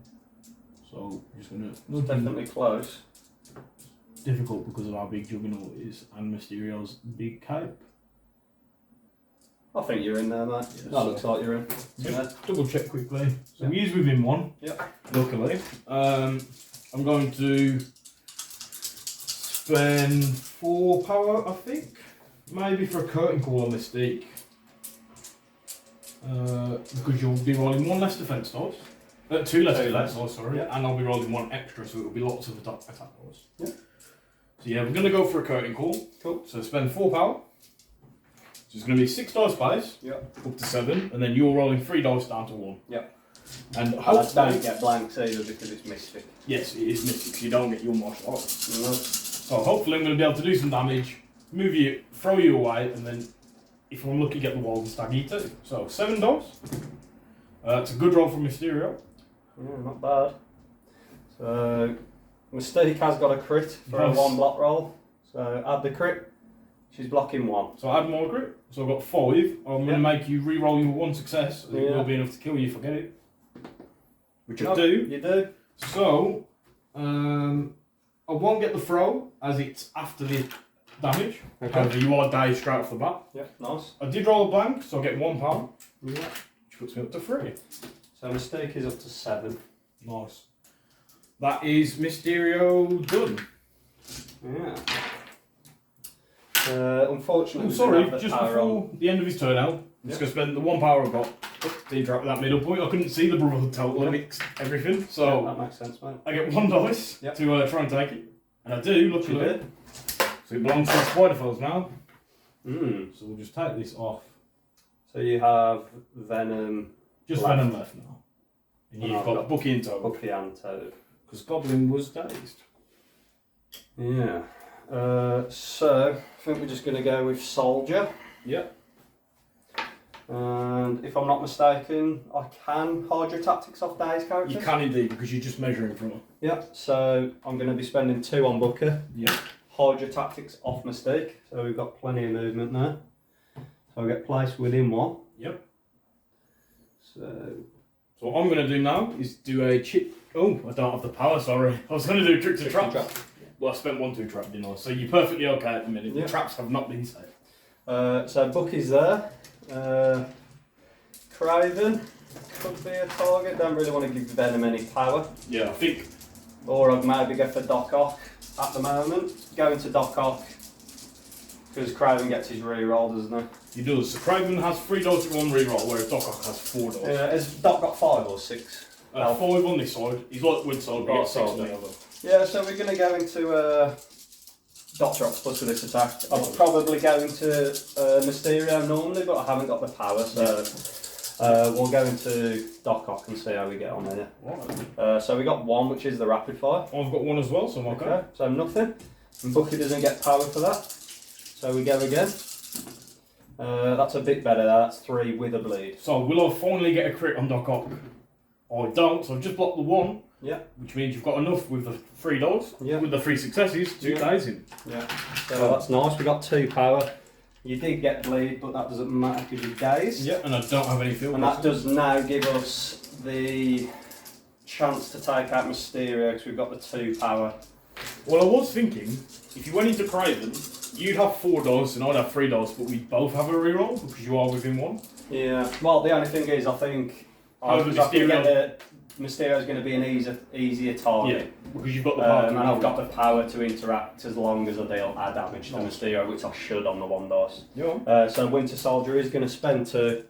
So I'm just going to. It's definitely close. Difficult because of how big Juggernaut is and Mysterio's big cape. I think you're in there, mate. Yeah, That looks like you're in. Just double check quickly. So Yeah. he is within one. Yep. Luckily. I'm going to spend 4 power, I think. Maybe for a curtain call on Mystique. Because you'll be rolling 1 less defense dice. 2 less defense dice, sorry. Yeah. And I'll be rolling 1 extra, so it'll be lots of attack dice. Yeah. So yeah, we're going to go for a curtain call. Cool. So spend 4 power. So it's going to be 6 dice base, Yep. up to 7, and then you're rolling 3 dice down to 1. Yep. And I hopefully, don't get blanks either because it's Mystic. yes, it is Mystic, so you don't get your martial arts. No. So hopefully I'm going to be able to do some damage, move you, throw you away, and then if I'm lucky, get the wall and stag you too. So 7 dice. It's a good roll from Mysterio. Yeah, not bad. So Mystique has got a crit for Nice. a 1 block roll. So add the crit. She's blocking 1. So I add more crit. So I've got 5. I'm going to make you re-roll your 1 success. It Yeah. will be enough to kill you if I get it. Which I No, do. You do. So, I won't get the throw as it's after the damage. Okay. However, you are dazed straight off the bat. Yeah, nice. I did roll a blank, so I get 1 power, Yeah. which puts me up to 3. So Mystique is up to 7. Nice. That is Mysterio done. Yeah. Unfortunately, Oh, we sorry, didn't have the just power before on. the end of his turn out, I'm just going to spend the 1 power I've got to interact with that middle point. I couldn't see the Brotherhood total, I mixed everything, Yeah, so that makes sense, mate. I get 1 dice Yep. to try and take it. And I do, luckily. You did. So it belongs to the Spider Foes now. Mm. So we'll just take this off. So you have Venom, Just Left. Venom left now. And And you've I've got got Bucky and Toad. Bucky and Toad. Because Goblin was dazed. Yeah. So I think we're just going to go with Soldier. Yep. And if I'm not mistaken, I can hide your tactics off Dave's characters. You can indeed, because you're just measuring from it. Yeah. So I'm going to be spending 2 on Booker. Yep. Hide your tactics off Mystique. So we've got plenty of movement there. So I get placed within 1. Yep. So So what I'm going to do now is do a chip. Oh, I don't have the power, sorry. I was going to do a trick to trap. Well, I spent 1 to trap, didn't I? So you're perfectly okay at the minute. Yeah. The traps have not been safe. So Bucky's there. Craven could be a target. Don't really want to give Venom any power. Yeah, I think. Or I'd maybe go for Doc Ock at the moment. Go into Doc Ock because Craven gets his re-roll, doesn't He does. So Craven has 3 dice to 1 reroll, whereas Doc Ock has 4 dice. he? Has Doc got 5 or 6? 5 on this side. He's like wood side, but he Right gets 6 on side, the other. Yeah, so we're going to go into Doctor Octopus for this attack. I'd probably go into Mysterio normally, but I haven't got the power, so we'll go into Doc Ock and see how we get on there. Right. So we got 1, which is the rapid fire. I've got 1 as well, so I'm okay. So nothing. And Bucky doesn't get power for that. So we go again. That's a bit better. That's 3 with a bleed. So will I finally get a crit on Doc Ock? I don't, so I've just blocked the 1. Yeah. Which means you've got enough with the 3 dice, Yeah. with the 3 successes, to Yeah. daze him. Yeah. So that's nice. We got 2 power. You did get bleed, but that doesn't matter because you're dazed. Yeah, and I don't have any field And that lessons. does now give us the chance to take out Mysterio because we've got the 2 power. Well, I was thinking, if you went into Craven, you'd have 4 dice and I'd have 3 dice, but we'd both have a reroll because you are within 1. Yeah. Well, the only thing is, I think Mysterio's going to be an easier target. Yeah, because you've got the power. And I've got the power to interact as long as I deal our damage to Mysterio, which I should on the 1 dice. Yeah. So Winter Soldier is going to spend to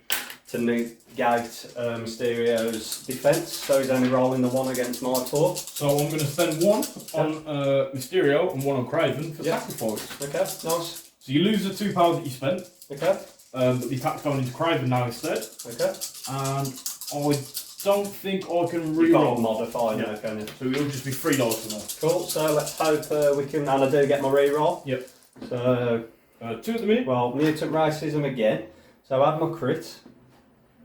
negate Mysterio's defence, so he's only rolling the 1 against my 4. So I'm going to spend 1 on Mysterio and 1 on Craven for sacrifice. Okay, nice. So you lose the 2 power that you spent, Okay, but the attack's going into Craven now instead. okay. And I don't think I can You can't reroll. modify Yeah. now, can you? So it'll just be 3 dice for now. Cool, so let's hope we can, and I do get my reroll. Yep. So, 2 at the minute. well, Mutant Racism again. So add my crit.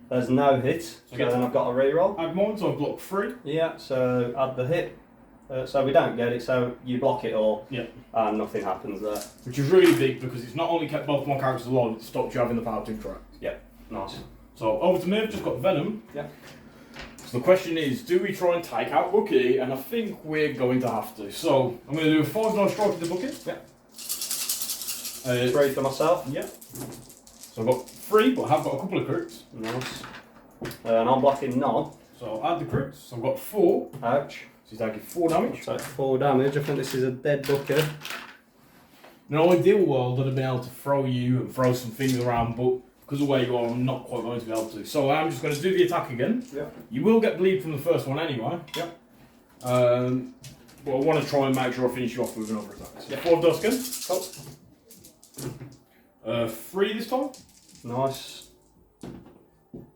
There's no hit, so Okay. then I've got a reroll. Add mine, so I've blocked 3. Yeah, so add the hit. So we don't get it, so you block it all, Yeah. and nothing happens there. Which is really big because it's not only kept both my characters alive, it stops you having the power to interact. Nice. So over to me, I've just got Venom. Yeah. So the question is, do we try and take out Bucky? And I think we're going to have to. So I'm going to do a 5-die strike with the Bucky. Yeah. 3 3 for myself. Yeah. So I've got 3, but I have got a couple of crits. Nice. And I'm blocking none. So I'll add the crits. So I've got 4. Ouch. So he's taking 4 damage. So 4 damage. I think this is a dead Bucky. In an ideal world, I'd have been able to throw you and throw some things around, but because of where you are, I'm not quite going to be able to. So I'm just going to do the attack again. Yeah. You will get bleed from the first one anyway. Yeah. But I want to try and make sure I finish you off with another attack. So Yeah. 4 dust again. Cool. 3 this time. Nice.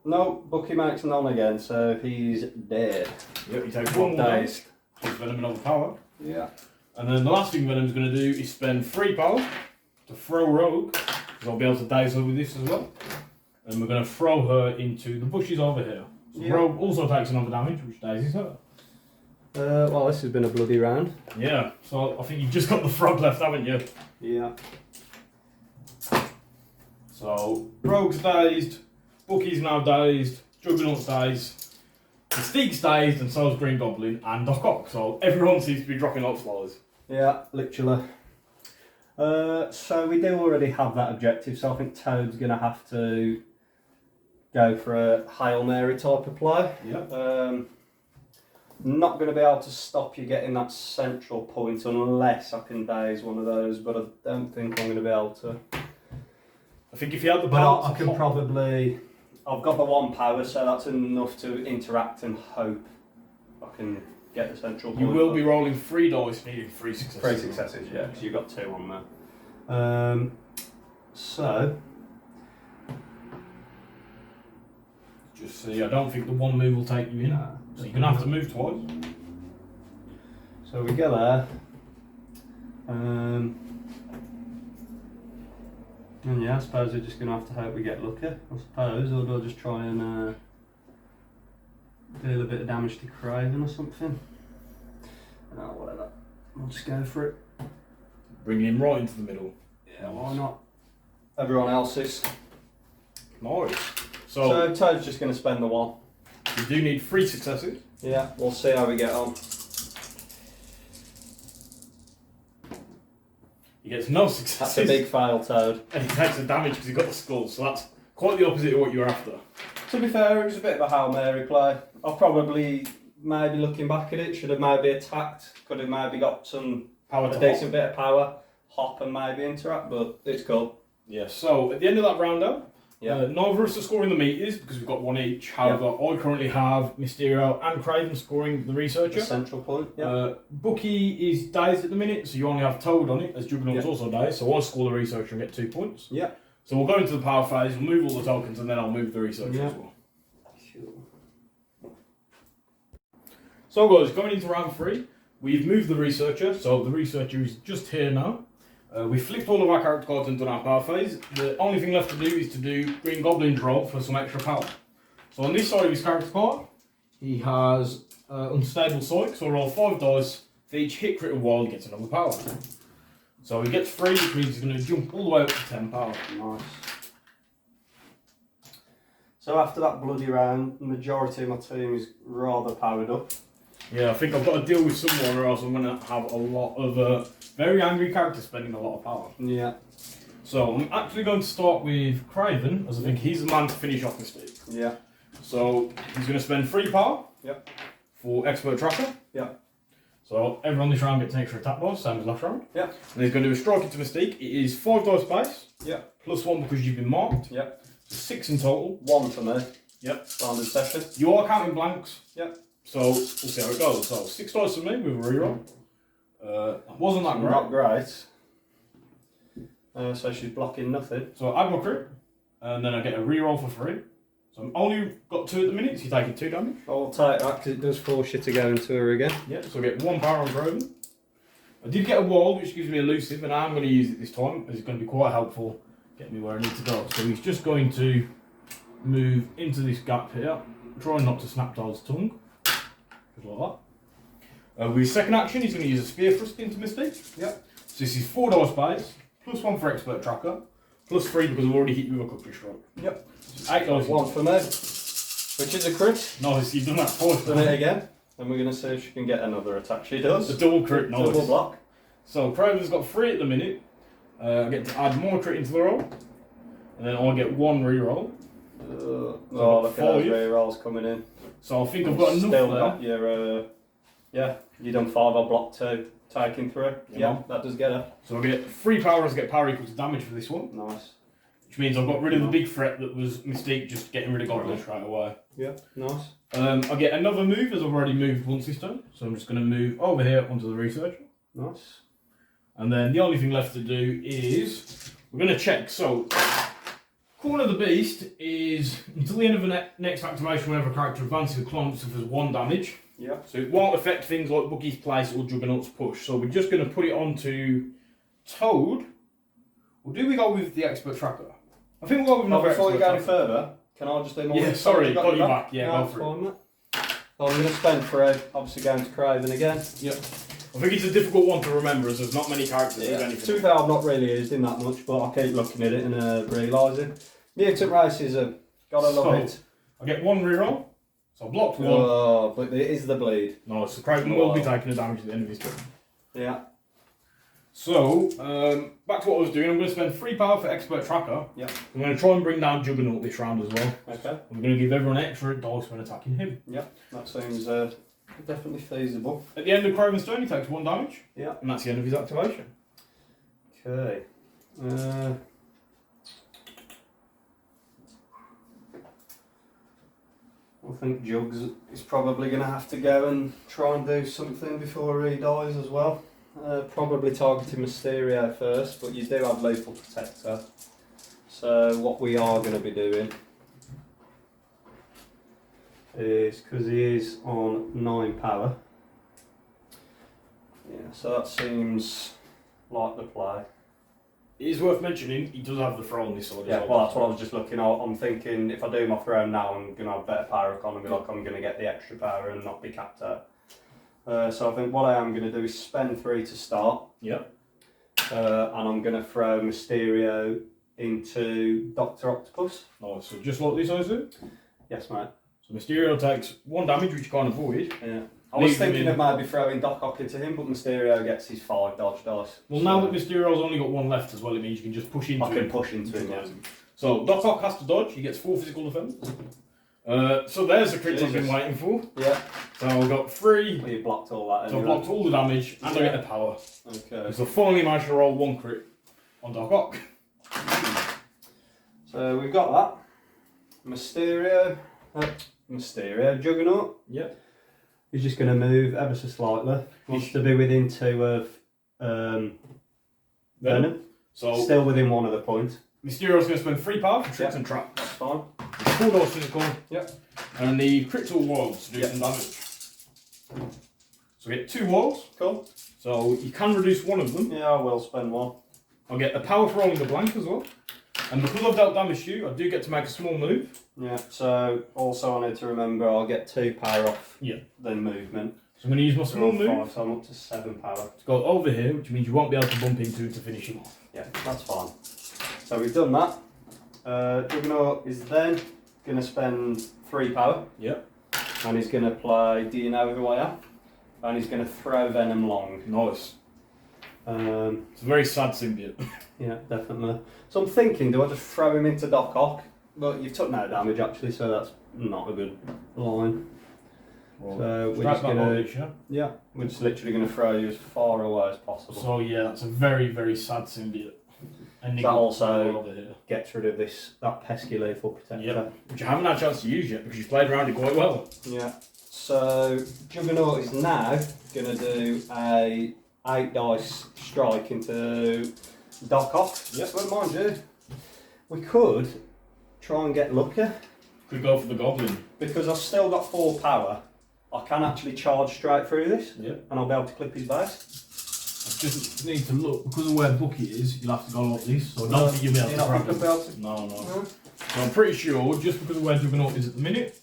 No, Bucky makes none again, so he's dead. Yep, you take 1 more Dazed. damage. Plus Venom and overpower. Yeah. And then the last thing Venom's going to do is spend 3 power to throw Rogue, because I'll be able to daze her with this as well. And we're going to throw her into the bushes over here. So Yeah. Rogue also takes another damage, which dazes her. Well, this has been a bloody round. Yeah, so I think you've just got the frog left, haven't you? Yeah. So Rogue's dazed, Bucky's now dazed, Juggernaut's dazed, Mystique's dazed, and so's Green Goblin and Doc Ock. So everyone seems to be dropping like flies. Yeah, literally. So we do already have that objective, so I think Toad's going to have to go for a Hail Mary type of play. Yeah. Not going to be able to stop you getting that central point unless I can daze one of those, but I don't think I'm going to be able to. I think if you had the But power I to can hop- probably. I've got the 1 power, so that's enough to interact and hope I can get the central point. You will be rolling 3 dice, needing 3 successes. 3 successes, yeah, because you've got 2 on there. So. Just see, I don't think the 1 move will take you in. No. So you're going to have to move twice. So we go there. And yeah, I suppose we're just going to have to hope we get lucky, I suppose, or do I just try and deal a bit of damage to Craven or something? No, whatever. I'll just go for it. Bringing him right into the middle. Yeah, why not? Everyone else is. Nice. So Toad's just going to spend the 1. You do need 3 successes. Yeah, we'll see how we get on. He gets no successes. That's a big fail, Toad. And he takes the damage because he got the skull, so that's quite the opposite of what you were after. To be fair, it was a bit of a Hail Mary play. I've probably, maybe looking back at it, should have maybe attacked, could have maybe got some Power a to decent hop. bit of power, hop and maybe interact, but it's cool. Yeah, so at the end of that round out, Yeah. neither of us are scoring the meters because we've got 1 each. However, I currently have Mysterio and Craven scoring the researcher. The central point. Yeah. Bucky is dazed at the minute, so you only have Toad on it, as Juggernaut's also dazed, so I'll score the researcher and get 2 points. Yeah. So we'll go into the power phase, we'll move all the tokens, and then I'll move the researcher Yeah. as well. Sure. So guys, going into round 3, we've moved the researcher, so the researcher is just here now. We flipped all of our character cards into our power phase. The only thing left to do is to do Green Goblin's roll for some extra power. So on this side of his character card, he has Unstable Psych, so roll 5 dice. For each hit, crit, or wild, gets another power. So he gets 3, which means he's going to jump all the way up to 10 power. Nice. So after that bloody round, the majority of my team is rather powered up. Yeah, I think I've got to deal with someone or else I'm going to have a lot of very angry characters spending a lot of power. Yeah. So I'm actually going to start with Craven, as I think he's the man to finish off Mystique. Yeah. So he's going to spend 3 power Yep. for Expert Tracker. Yep. So everyone this round gets an extra attack dice, same as last round. Yep. And he's going to do a strike into Mystique. It is 5 dice base, Yep. plus 1 because you've been marked. Yep. So 6 in total. 1 for me. Yep. Standard session. You are counting blanks. Yep. So we'll see how it goes. So 6 dice for me with a reroll. Wasn't that great. Not great. So she's blocking nothing. So I add my crit, and then I get a reroll for 3. So I've only got 2 at the minute, so you're taking 2 damage. I'll take that because it does force you to go into her again. Yeah, so I get 1 power on Craven. I did get a wall, which gives me elusive, and I'm going to use it this time. It's going to be quite helpful, getting me where I need to go. So he's just going to move into this gap here, trying not to snap Toad's tongue, just like that. With his second action, he's going to use a Spear Thrust into Mystique. Yep. So this is 4 dice base, plus 1 for Expert Tracker, plus 3 because I've already hit you with a Cookery Strike. Yep. 8 dice. 1 for me, which is a crit. Nice, you've done that twice. Done it again. And we're going to see if she can get another attack. She does. A double crit, nice. Double block. So Craven's got 3 at the minute. I get to add more crit into the roll. And then I get 1 reroll. Oh, look at those rerolls coming in. So I think I've got enough Still there. got your, you done 5 on block 2, taking through. Yeah, that does get her. So I get 3 power as I get power equals damage for this one. Nice. Which means I've got rid of the big threat that was Mystique, just getting rid of Goblin straight away. Yeah, nice. I get another move as I've already moved once this turn. So I'm just going to move over here onto the Researcher. Nice. And then the only thing left to do is we're going to check. So Corner of the Beast is until the end of the next activation whenever a character advances a climb suffers 1 damage. Yeah. So it won't affect things like Boogie's Place or Juggernaut's Push. So we're just going to put it onto Toad. Or do we go with the Expert Tracker? I think we'll go with another Before you Expert go any Tracker. further, can I just do my... Yeah, sorry, got you back. Yeah, go for it. fine, mate. I'm going to spend 3, obviously going to Craven again. Yep. I think it's a difficult one to remember as there's not many characters with anything. To be fair, I've not really used him that much, but I keep looking at it and realising. Mutant races have gotta love it. I get 1 reroll. So I blocked 1. Oh, but it is the bleed. No, so Craven will be taking the damage at the end of his turn. Yeah. So, back to what I was doing, I'm going to spend 3 power for Expert Tracker. Yep. I'm going to try and bring down Juggernaut this round as well. Okay. I'm going to give everyone extra dice when attacking him. Yep, that seems definitely feasible. At the end of Craven's turn, he takes 1 damage. Yeah. And that's the end of his activation. Okay. I think Jugs is probably going to have to go and try and do something before he dies as well. Probably targeting Mysterio first, but you do have Lethal Protector. So what we are going to be doing is, because he is on 9 power, yeah, so that seems like the play. It is worth mentioning, he does have the throw on this side Yeah, as well, that's what I was just looking at. I'm thinking if I do my throw now, I'm going to have better power economy, like I'm going to get the extra power and not be capped out. So I think what I am going to do is spend 3 to start. Yep. And I'm going to throw Mysterio into Dr. Octopus. Nice, so just like this I do. Yes, mate. So Mysterio takes 1 damage, which you can't avoid. Yeah. I was thinking of maybe throwing Doc Ock into him, but Mysterio gets his 5 dodge dice. Well, now that Mysterio's only got 1 left as well, it means you can just push into him. I can push into him, yeah. So Doc Ock has to dodge, he gets 4 physical defense. So there's the crits I've been waiting for. Yeah. So I've got 3. Well, you blocked all that. So I've blocked all the damage and I get the power. Okay. So finally managed to roll 1 crit on Doc Ock. So we've got that. Mysterio, Juggernaut. Yep. He's just going to move ever so slightly. Wants to be within 2 of Venom. So Still within 1 of the points. Mysterio's going to spend 3 power for tricks and traps. That's fine. 4 dice physical. Yep. And I need critical walls to do some damage. So I get 2 walls. Cool. So you can reduce 1 of them. Yeah, I will spend 1. I'll get the power for rolling a blank as well. And because I've dealt damage to you, I do get to make a small move. Yeah, so also I need to remember I'll get 2 power off Yeah. the movement. So I'm going to use my small move 5, so I'm up to 7 power. to go over here, which means you won't be able to bump into him to finish him off. Yeah, that's fine. So we've done that. Juggernaut is then going to spend 3 power. Yep. And he's going to play Do You Know Who I Am? And he's going to throw Venom long. Nice. It's a very sad symbiote. Yeah, definitely. So I'm thinking, do I just throw him into Doc Ock? But you've took no damage actually, so that's not a good line. Well, So we're just going to, yeah. we're just literally going to throw you as far away as possible. So yeah, that's a very, very sad symbiote. And that also over here. gets rid of that pesky lethal protector. Yep. Which I haven't had a chance to use yet because you've played around it quite well. Yeah. So Juggernaut is now going to do a 8 dice strike into Doc Ock. Yep. But mind you, we could try and get lucky. Could go for the goblin. Because I've still got 4 power, I can actually charge straight through this. Yep. And I'll be able to clip his base. I just need to look, because of where Bucky is, you'll have to go like this, so I don't think you'll be able to grab it. No. So I'm pretty sure, just because of where Juggernaut is at the minute,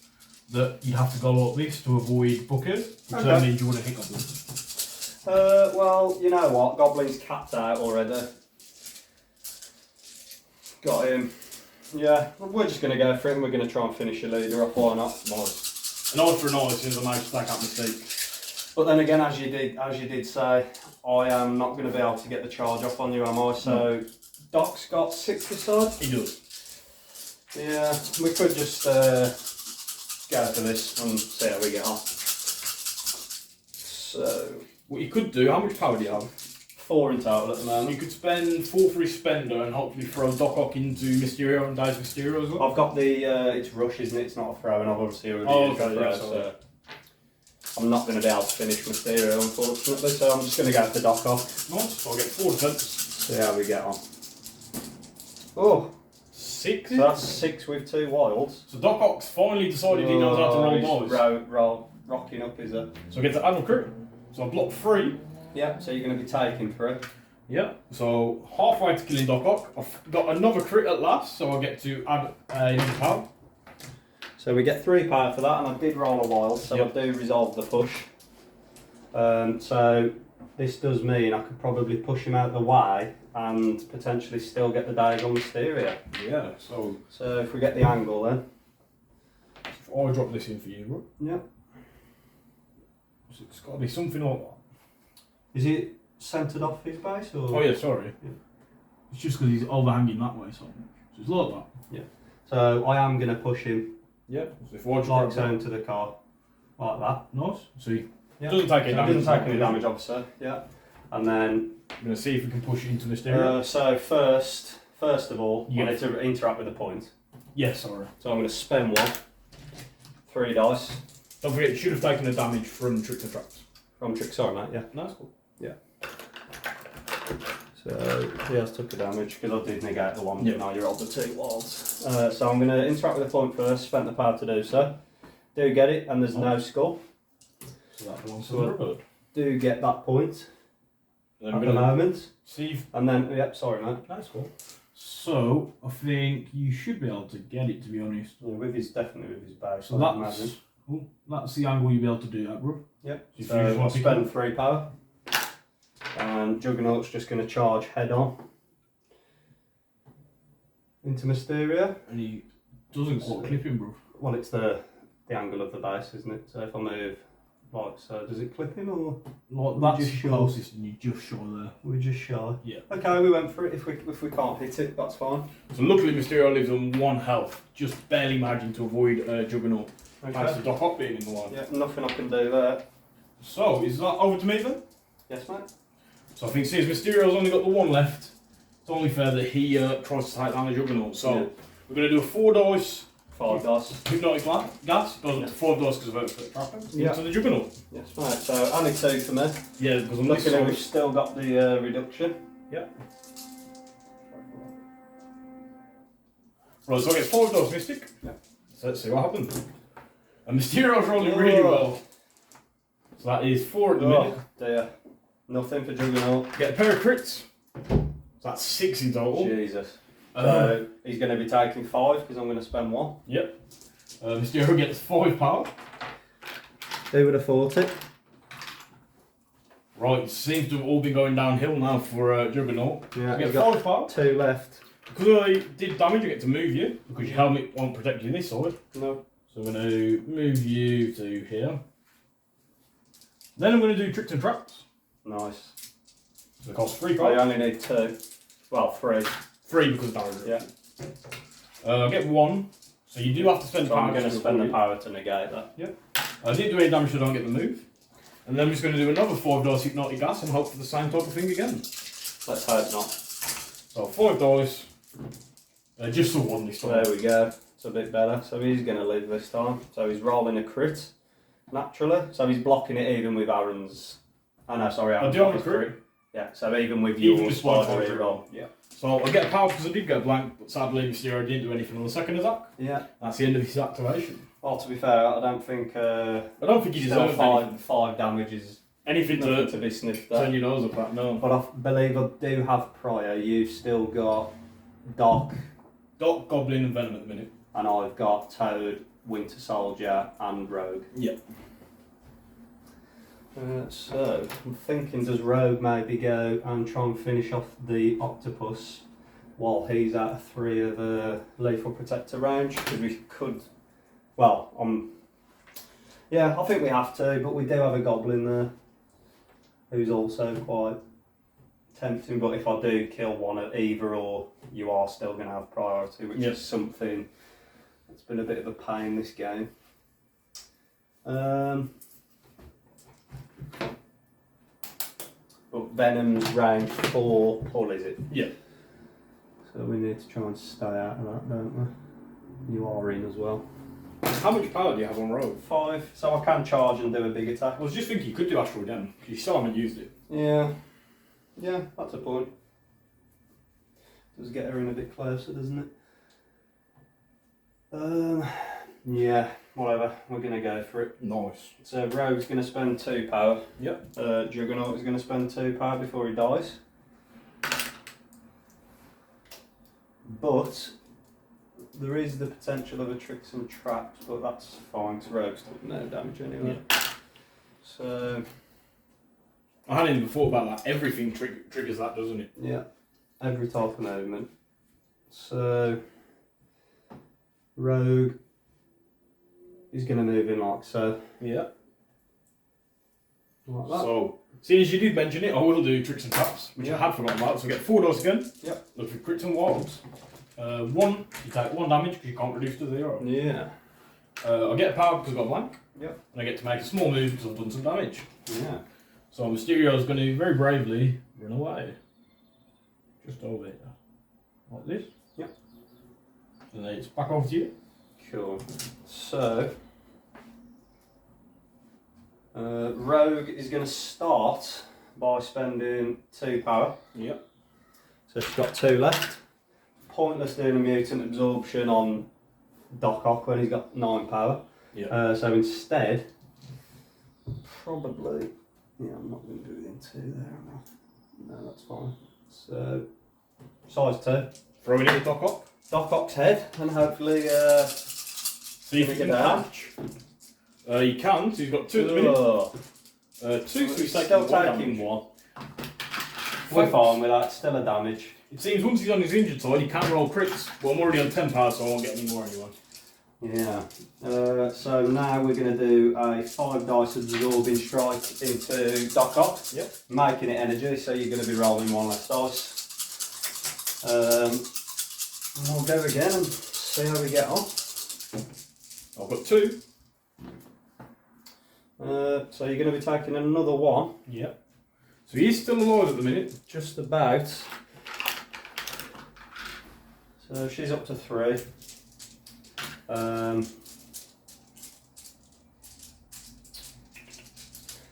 that you have to go like this to avoid bucket, which Okay. then means you want to hit goblin. Well, you know what? Goblin's capped out already. Got him. Yeah, we're just going to go for it and we're going to try and finish your leader off. Why not? Nice. An eye for an eye as soon as I managed to stack up Mystique. But then again, as you did say, I am not going to be able to get the charge off on you, am I? So, Doc's got 6 this side. He does. Yeah, we could just go for this and see how we get on. So, What you could do, how much power do you have? 4 in total at the moment. You could spend 4 for his spender and hopefully throw Doc Ock into Mysterio and Days Mysterio as well. I've got the, it's rush, isn't it? It's not a throw, and I've obviously already Oh, used okay, a throw, yeah, so I'm not going to be able to finish Mysterio, unfortunately, so I'm just going to go for Doc off. Nice, so I'll get 4 defense. See how we get on. Oh, 6? so that's 6 with 2 wilds. So Doc Ock's finally decided he knows how to roll dice. Rocking up, is it? So I get to add a crit. So I block 3. Yeah, so you're going to be taking 3. Yeah, so halfway to killing Doc Ock. I've got another crit at last, so I get to add another power. So we get 3 power for that, and I did roll a wild, so Yep. I do resolve the push. So this does mean I could probably push him out of the way and potentially still get the Diagon Mysterio. Yeah, so So if we get the angle then. if I drop this in for you, bro. Yeah. So it's got to be something like that. Is it centred off his base or? Oh yeah, sorry. Yeah. It's just because he's overhanging that way so much. So it's like that. So I am going to push him Yeah. So if I like drop so into the car, like that. nice. So he Yeah. doesn't take any So it damage. doesn't take any damage, obviously. Yeah. And then, I'm going to see if we can push it into Mysterio. so first of all, Yeah. I need to interact with the point. Yeah, sorry. So I'm going to spend 1, 3 dice Don't forget, you should have taken the damage from Trick to Traps. from trick. Sorry, mate. Yeah. No, that's cool. So he has took the damage because I did negate the one. Yeah. But now you rolled the 2 wilds. So I'm going to interact with the point first. Spent the power to do so. Do get it, and there's no skull. So that belongs to So- the Brotherhood. Do get that point Then at I'm the going to moment. see if... And then, yep, sorry, mate. That's cool. So, I think you should be able to get it, to be honest. Yeah, definitely with his base. So that's the angle you'll be able to do that, bro. Yep. So if So you just I'll want to pick spend up- 3 power. And Juggernaut's just going to charge head on into Mysterio. And he doesn't quite clip him, bro. Well, it's the angle of the base, isn't it? So if I move like so, does it clip him or Like, We that's just the shy. closest, and you just shy there. we just shy? Yeah. Okay, we went for it. If we can't hit it, that's fine. So luckily Mysterio lives on 1 health, just barely managing to avoid Juggernaut. Thanks to Okay. Doc Ock being in the line. Yeah, nothing I can do there. So, is that over to me then? Yes, mate. So I think since Mysterio's only got the 1 left, it's only fair that he tries to take down the Juggernaut. So, Yeah. we're going to do a 4 dice 5 dice. hypnotic gas, goes up Yeah. to 5 dice because of outfit trapping, Yeah. into the Juggernaut. Yes, mate. So only 2 for me. Yeah, because I'm Luckily, looking we've still got the reduction. Right, so I get 5 dice Mystic. Yeah. So let's see what happens. And Mysterio's rolling really Oh. well. So that is 4 at the minute. Oh dear. Nothing for Juggernaut. Get a pair of crits. So that's 6 in total. Jesus. Uh, So he's going to be taking 5 because I'm going to spend 1. Yep. Mysterio gets 5 power. Who would have thought it? Right, it seems to have all been going downhill now for Juggernaut. Yeah, I get he's got 5 power. 2 left. Because I did damage, I get to move you, because your helmet won't protect you this side. No. So I'm going to move you to here. Then I'm going to do tricks and traps. Nice. So it costs 3 I power. only need 2. Well, 3. 3 because of damage. Yeah. I get 1. So you do have to spend So power. I'm going to to spend the avoid power to negate that. it. I didn't do any damage, so I don't get the move. And then I'm just going to do another 5 dice hypnotic gas and hope for the same type of thing again. Let's hope not. So 5 dice. Just the 1 this time. There we go. It's a bit better. So he's going to live this time. So he's rolling a crit, naturally. So he's blocking it even with Aaron's... Oh no, sorry, Aaron's do have a got his crit. Yeah, so even with Even your with spider spider roll. roll. Yeah. So I get a power because I did get a blank, but sadly Mysterio didn't do anything on the second attack. Yeah. That's the end of his activation. Well, to be fair, I don't think... I don't think he still deserves five damage is anything nothing to to be sniffed turn at. your nose up at, no. But I believe I do have prior. You've still got Doc, Doc, Goblin and Venom at the minute. and I've got Toad Winter Soldier and Rogue. Yep. So I'm thinking, does Rogue maybe go and try and finish off the Octopus while he's out of 3 of Lethal Protector range? Because we could, well, yeah, I think we have to, but we do have a Goblin there who's also quite tempting. But if I do kill one at either or, you are still going to have priority, which is something that's been a bit of a pain this game. But Venom's range 4 pull, is it? Yeah. So we need to try and stay out of that, don't we? You are in as well. How much power do you have on Rogue? 5, so I can charge and do a big attack. I was just thinking you could do Astral Den, because you still haven't used it. Yeah, that's a point. Does get her in a bit closer, doesn't it? Yeah, whatever. We're gonna go for it. Nice. So Rogue's gonna spend 2 power. Yep. Juggernaut is gonna spend 2 power before he dies. But there is the potential of a tricks and traps, but that's fine because Rogue's took no damage anyway. Yeah. So I hadn't even thought about that. Everything triggers that, doesn't it? yeah, every type of movement. So Rogue is going to move in like so. Yeah. Like that. So, seeing as you did mention it, I will do tricks and traps, which I had forgotten about. So we get 4 dice again. Yep. Look for crits and wilds. 1, you take 1 damage because you can't reduce to 0. Yeah. I get a power because I've got blank. Yep. And I get to make a small move because I've done some damage. Yeah. So Mysterio's going to very bravely run away. Just over here. Like this. Yep. And then it's back over to you. Cool. So Rogue is going to start by spending 2 power. Yep. So she's got 2 left. Pointless doing a mutant absorption on Doc Ock when he's got 9 power. Yeah. So instead, probably, yeah, I'm not going to do it in 2 there, am I? No, that's fine. So size 2. Throwing it with Doc Ock. Doc Ock's head, and hopefully See if you can catch. You can, so he's got 2 at the minute. 2, so he's still taking taking 1. We're fine with that, still a damage. It seems once he's on his injured side, he can't roll crits. Well, I'm already on 10 power, so I won't get any more anyway. Yeah. So now we're going to do a 5 dice absorbing strike into Doc Ock. Yep. Making it energy, so you're going to be rolling 1 less dice. And we'll go again and see how we get on. I've got 2. So you're going to be taking another 1. Yep. So he's still alive at the minute. Just about. So she's up to 3.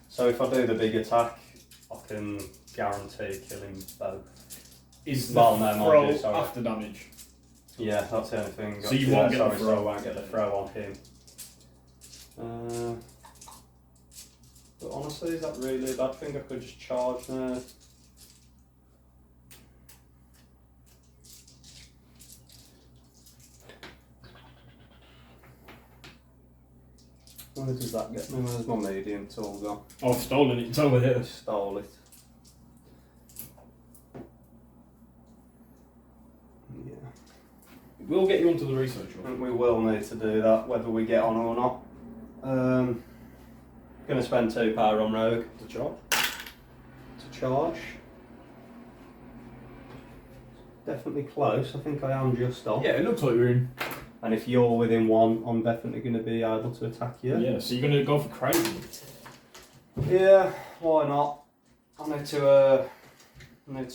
So if I do the big attack, I can guarantee killing both. Is Well, the no, throw mind you, sorry. after damage? Yeah, that's the only thing. So you won't get the sorry, throw. so I won't get the throw on him. But honestly, is that really a bad thing? I could just charge now. Where does that get me? Where's my medium tool gone? I've stolen it, it's over here. I stole it. Yeah. We'll get you onto the research I one. think we will need to do that, whether we get on or not. Going to spend 2 power on Rogue To charge. to charge. Definitely close. I think I am just off. Yeah, it looks like you're in. And if you're within 1, I'm definitely going to be able to attack you. Yeah, so you're going to go for crazy. Yeah, why not? I need to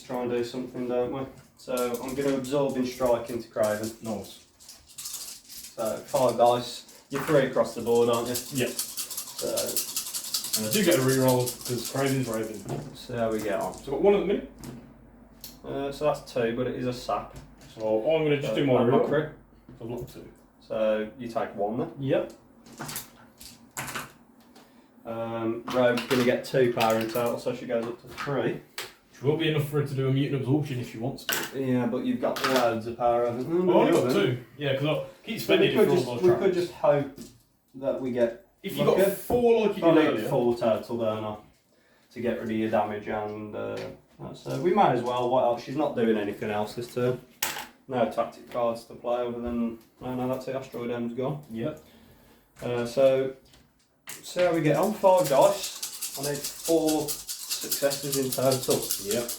try and do something, don't we? So I'm going to absorb in strike into Craven. Nice. So 5 dice. You're 3 across the board, aren't you? Yep. So And I do get a reroll because Craven's Raven. see how we get on. So I've got 1 at the minute. So that's 2, but it is a sap. So I'm going to just do my and reroll. crit. So I've got 2. So you take 1 then. Yep. Rogue's going to get 2 power in total, so she goes up to 3. Which will be enough for her to do a mutant absorption if she wants to. Yeah, but you've got loads of power, haven't you? Oh, I've got 2. Yeah, because I keep spending it for all those We traps. could just hope that we get... If you got 4 like you did I need earlier... 4 total, don't I? To get rid of your damage and... we might as well. What else? She's not doing anything else this turn. No tactic cards to play other than... No, that's it. Asteroid M's gone. Yep. So, see how we get on. 5 dice. I need 4 successes in total. Yep.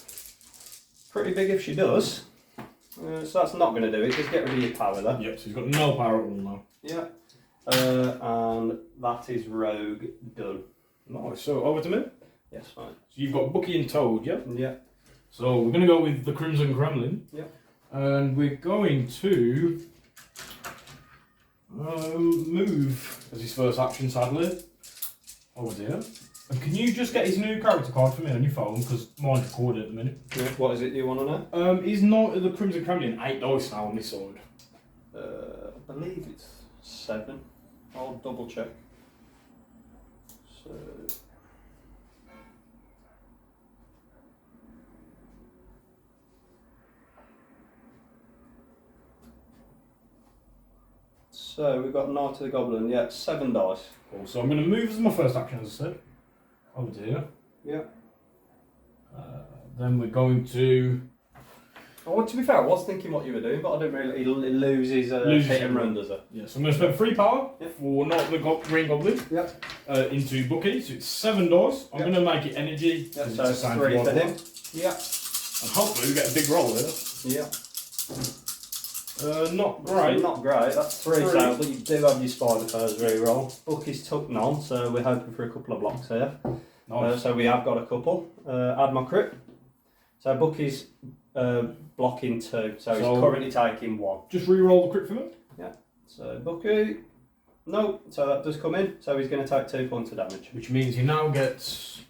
Pretty big if she does. So that's not going to do it. Just get rid of your power there. Yep, so he's got no power at all now. Yeah. And that is Rogue done. Nice, so over to me. Yes, fine. So you've got Bucky and Toad, yeah? Yeah. So we're going to go with the Crimson Kremlin. Yeah. And we're going to move as his first action, sadly. Oh dear. And can you just get his new character card for me on your phone? Because mine's recorded at the minute. Yeah. What is it you want to know? Is not the Crimson Kremlin 8 dice now on this side? I believe it's 7. I'll double check. So we've got Knight of the Goblin, yeah, 7 dice. Cool. So I'm going to move as my first action, as I said. Oh dear. Yeah. Then we're going to... Oh, well, to be fair, I was thinking what you were doing, but I didn't really. He loses hit and run, does it? Yeah, so I'm going to spend 3 power Yep. for not the Green Goblin Yep. into Bucky. So it's 7 dice. I'm Yep. going to make it energy. Yeah, 'cause so it's the it's same 3 for for one. him. Yeah. And hopefully we get a big roll there. Yeah. Not great. Not great. That's 3 3. sales, but you do have your spider first re-roll. Bucky's took none, so we're hoping for a couple of blocks here. Nice. So we have got a couple. Add my crit. So Bucky's blocking 2, so he's currently taking 1. Just re-roll the crit for me. Yeah. So Bucky, no, so that does come in. So he's going to take 2 points of damage. Which means he now gets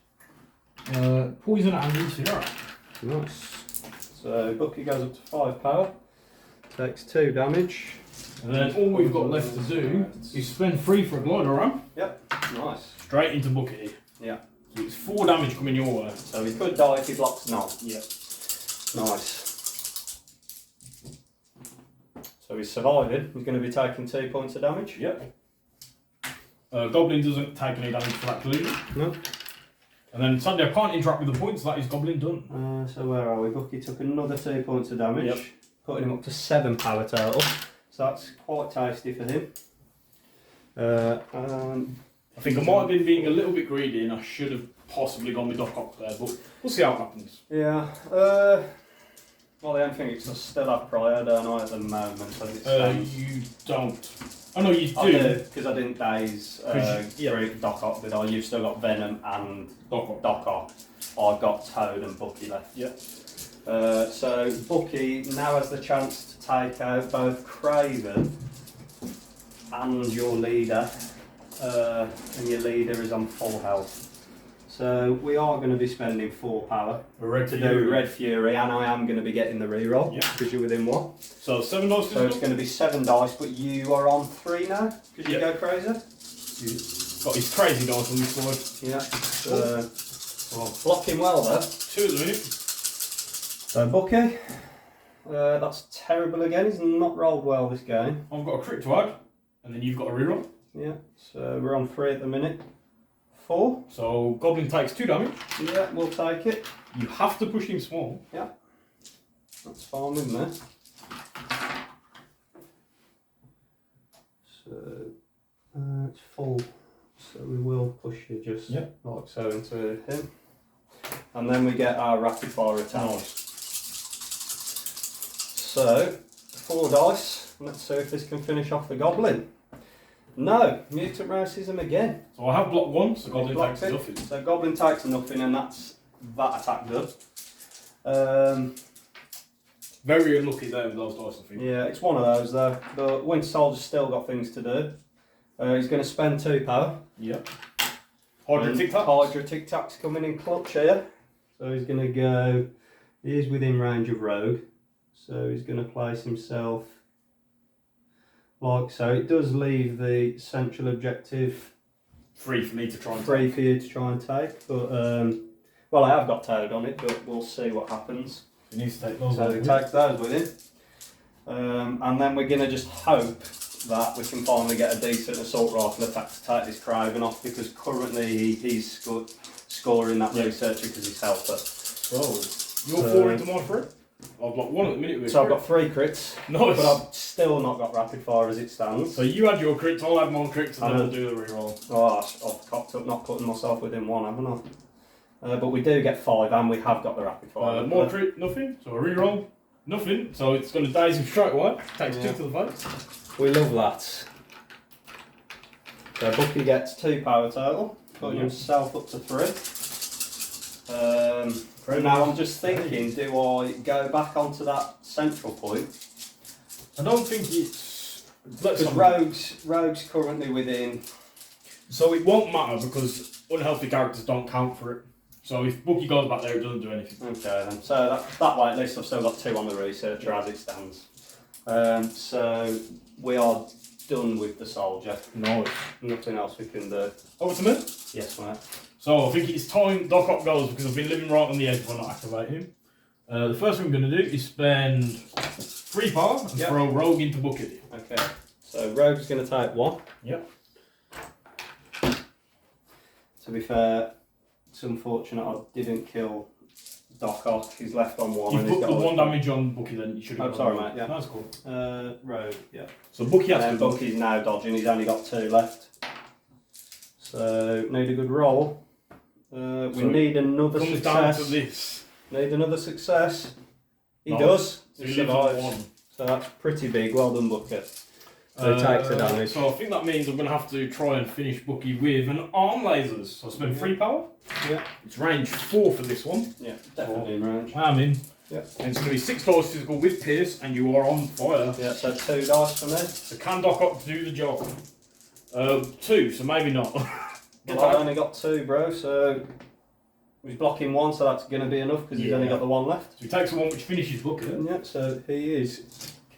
poison and ECR. Nice. So Bucky goes up to 5 power, takes 2 damage. And then all we've got left to do is spend 3 for a glider ram. Yep. Nice. Straight into Bucky. Yeah. So it's 4 damage coming your way. So he could die if he blocks none. Yep. Nice. So he's surviving. He's going to be taking 2 points of damage. Yep. Goblin doesn't take any damage for that collision. No. And then sadly I can't interact with the points, that is Goblin done. So where are we? Bucky took another 2 points of damage, Yep. putting him up to 7 power total. So that's quite tasty for him. I think I might have been being a little bit greedy and I should have possibly gone with Doc Ock there, but we'll see how it happens. Yeah. Well, the only thing is I still have prior, don't I, at the moment, as it stands. You don't. Oh no, you do. I do, because I didn't daze yeah. Doc Ock, did I? You've still got Venom and Doc Ock. Doc Ock. I've got Toad and Bucky left. Yep. So Bucky now has the chance to take out both Craven and your leader, and your leader is on full health. So we are going to be spending 4 power to do Red Fury, and I am going to be getting the reroll because you're within 1. So 7 dice. So it's going to be 7 dice, but you are on 3 now because you go crazy. He's got his crazy dice on this side. Yeah. Blocking well there. 2 at the minute. So Bucky, that's terrible again. He's not rolled well this game. I've got a crit to add, and then you've got a reroll. Yeah. So we're on 3 at the minute. 4. So Goblin takes 2 damage. Yeah, we'll take it. You have to push him small. Yeah. That's fine with me. So it's full. So we will push you just like so into him. And then we get our rapid fire attack. Nice. So 4 dice. Let's see if this can finish off the goblin. No, mutant racism again. So I have blocked 1, so Goblin takes nothing. So goblin takes nothing, and that's that attack done. Very unlucky there with those dice, I think. Yeah, it's one of those though. But Winter Soldier's still got things to do. He's going to spend 2 power. Yep. Hydra Tic Tacs. Hydra Tic Tacs coming in clutch here. So he's going to go. He is within range of Rogue. So he's going to place himself like so. It does leave the central objective Free for me to try and free for you to try and take. But Well, I have got Toad on it, but we'll see what happens. You need to take those. So we take those with him. And then we're going to just hope that we can finally get a decent assault rifle attack to take this Craven off, because currently he's scoring that researcher because he's helper. Bro, you're 4 into my 3. I've got 1 at the minute with So I've got 3 crits, nice. but I've still not got rapid fire as it stands. So you had your crits, I'll have my crits, and then we'll do the reroll. Oh, I've cocked up not putting myself within 1, haven't I? But we do get 5, and we have got the rapid fire. More crit, nothing. So a reroll, nothing. So it's going to daze him straight away. Takes 2 to the face. We love that. So Bucky gets 2 power total, putting himself up to 3. Now I'm just thinking, do I go back onto that central point? I don't think it's... Because Rogue's currently within... So it won't matter because unhealthy characters don't count for it. So if Bucky goes back there, it doesn't do anything. Okay then, so that way at least I've still got 2 on the researcher as it stands. So we are done with the soldier. Nice. Nothing else we can do. Over to me? Yes, mate. So I think it's time Doc Ock goes because I've been living right on the edge when I activate him. The first thing I'm going to do is spend 3 power and throw Rogue into Bucky. Okay, so Rogue's going to take 1. Yep. To be fair, it's unfortunate I didn't kill Doc Ock. He's left on 1. You and put he's the got 1 damage on Bucky then, you should have. Oh, sorry, mate. Yeah. That's cool. Rogue, yeah. So Bucky has to. Bucky's now dodging. He's only got 2 left. So need a good roll. We need another comes success. down to this. Need another success. He Nice. does. So He he lives on 1. survives. So that's pretty big. Well done, Bucky. So he takes the damage. So I think that means I'm going to have to try and finish Bucky with an arm lasers. So I spend 3 power. Yeah. It's range 4 for this one. Yeah, definitely in range. I'm in. Yeah. And it's going to be 6 dice physical with Pierce, and you are on fire. Yeah, so 2 dice for me. So can Doc Ock do the job? 2, so maybe not. Well, I've only got 2, bro, so he's blocking 1, so that's going to be enough because he's only got the 1 left. So he takes the one which finishes Bucky. Yeah, so he is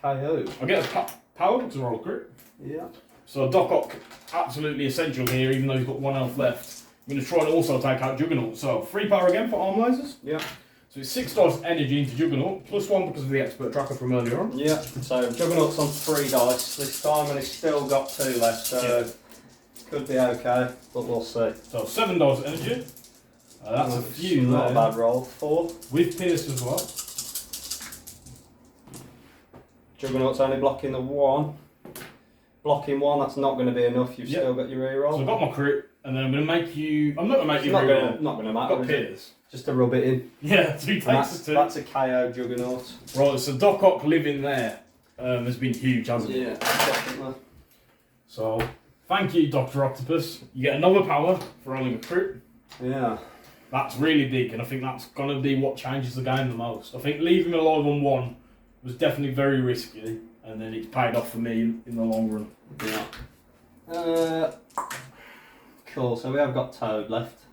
KO'd. I get a power because I roll a crit. Yeah. So Doc Ock, absolutely essential here, even though he's got 1 health left. I'm going to try and also take out Juggernaut. So 3 power again for arm lasers. Yeah. So it's 6 dice energy into Juggernaut, plus 1 because of the expert tracker from earlier on. Yeah, so Juggernaut's on 3 dice this time and he's still got 2 left, so could be okay, but we'll see. So 7 dice energy. That's a few Not there. a bad roll. 4. With Pierce as well. Juggernaut's only blocking the 1. Blocking 1, that's not going to be enough. You've still got your reroll. So I've got my crit, and then I'm going to make you... I'm not going to make you Not reroll. going to I've matter. got is it? Pierce. Just to rub it in. Yeah, 2 takes That's, the 2. that's a KO Juggernaut. Right, so Doc Ock living there has been huge, hasn't it? Yeah, definitely. So, thank you, Dr. Octopus. You get another power for rolling a crit. Yeah. That's really big, and I think that's going to be what changes the game the most. I think leaving him alive on 1 was definitely very risky, and then it's paid off for me in the long run. Yeah. Cool, so we have got Toad left.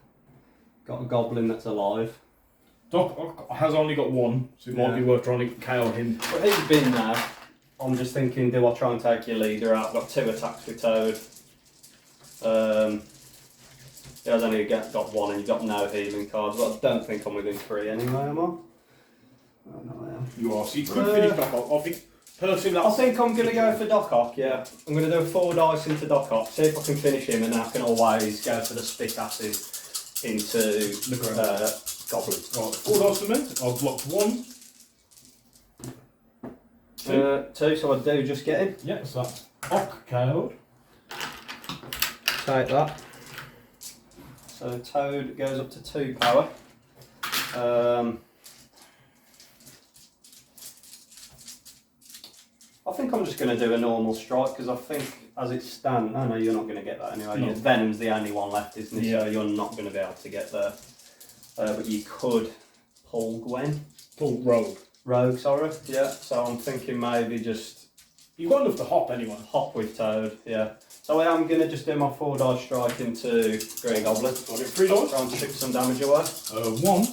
Got a Goblin that's alive. Doc Ock has only got 1, so it might be worth trying to KO him. But he's been there. I'm just thinking, do I try and take your leader out? I've got 2 attacks with Toad. He has only got 1 and you've got no healing cards, but I don't think I'm within 3 anyway, am I? Oh, no, I am. You are, so you could finish Doc Ock. I think, personally, I think I'm going to go for Doc Ock, yeah. I'm going to do a 4 dice into Doc Ock, see if I can finish him, and then I can always go for the spit acid into the Goblin. Right, 4 dice for me. I've blocked 1. 2, so I do just get him. Yeah, so that's Ock KO'd. Take that. So Toad goes up to 2 power. I think I'm just going to do a normal strike because I think as it stands, oh no, you're not going to get that anyway. No. Venom's the only one left, isn't it? Yeah. So you're not going to be able to get there. But you could pull Gwen. Pull Rogue. Rogue, sorry. Yeah, so I'm thinking maybe just You've got enough to hop anyway. hop with Toad, yeah. So I am going to just do my 4 dice strike into Grey Goblin. I'll get 3 dice. Try and chip some damage away. 1.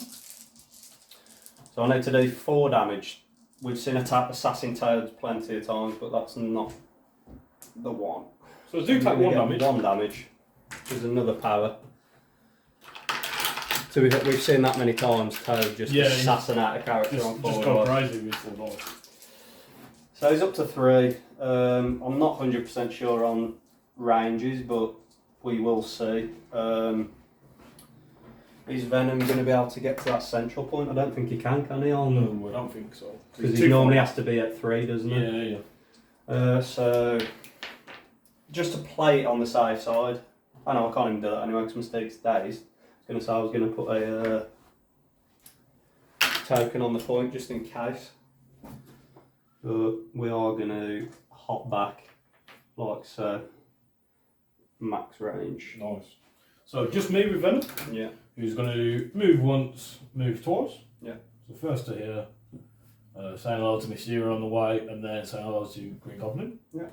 So I need to do 4 damage. We've seen Assassin Toads plenty of times, but that's not the one. So I do take I'm 1 gonna damage. get 1 damage, which is another power. We've seen that many times, Toad just assassinate a character just, on just forward. go crazy with full dice. So he's up to 3. I'm not 100% sure on ranges, but we will see. Is Venom going to be able to get to that central point? I don't think he can he? No, I don't think so. Because he normally has to be at 3, doesn't he? Yeah. So, just to play it on the safe side, I know I can't even do that anyway because Mystique's days. I was going to put a token on the point just in case. But we are going to hop back like so. Max range. Nice. So just me with Venom. Yeah. Who's going to move once, move twice. Yeah. So first to here, saying hello to Mystique on the way, and then saying hello to Green Goblin. Yeah.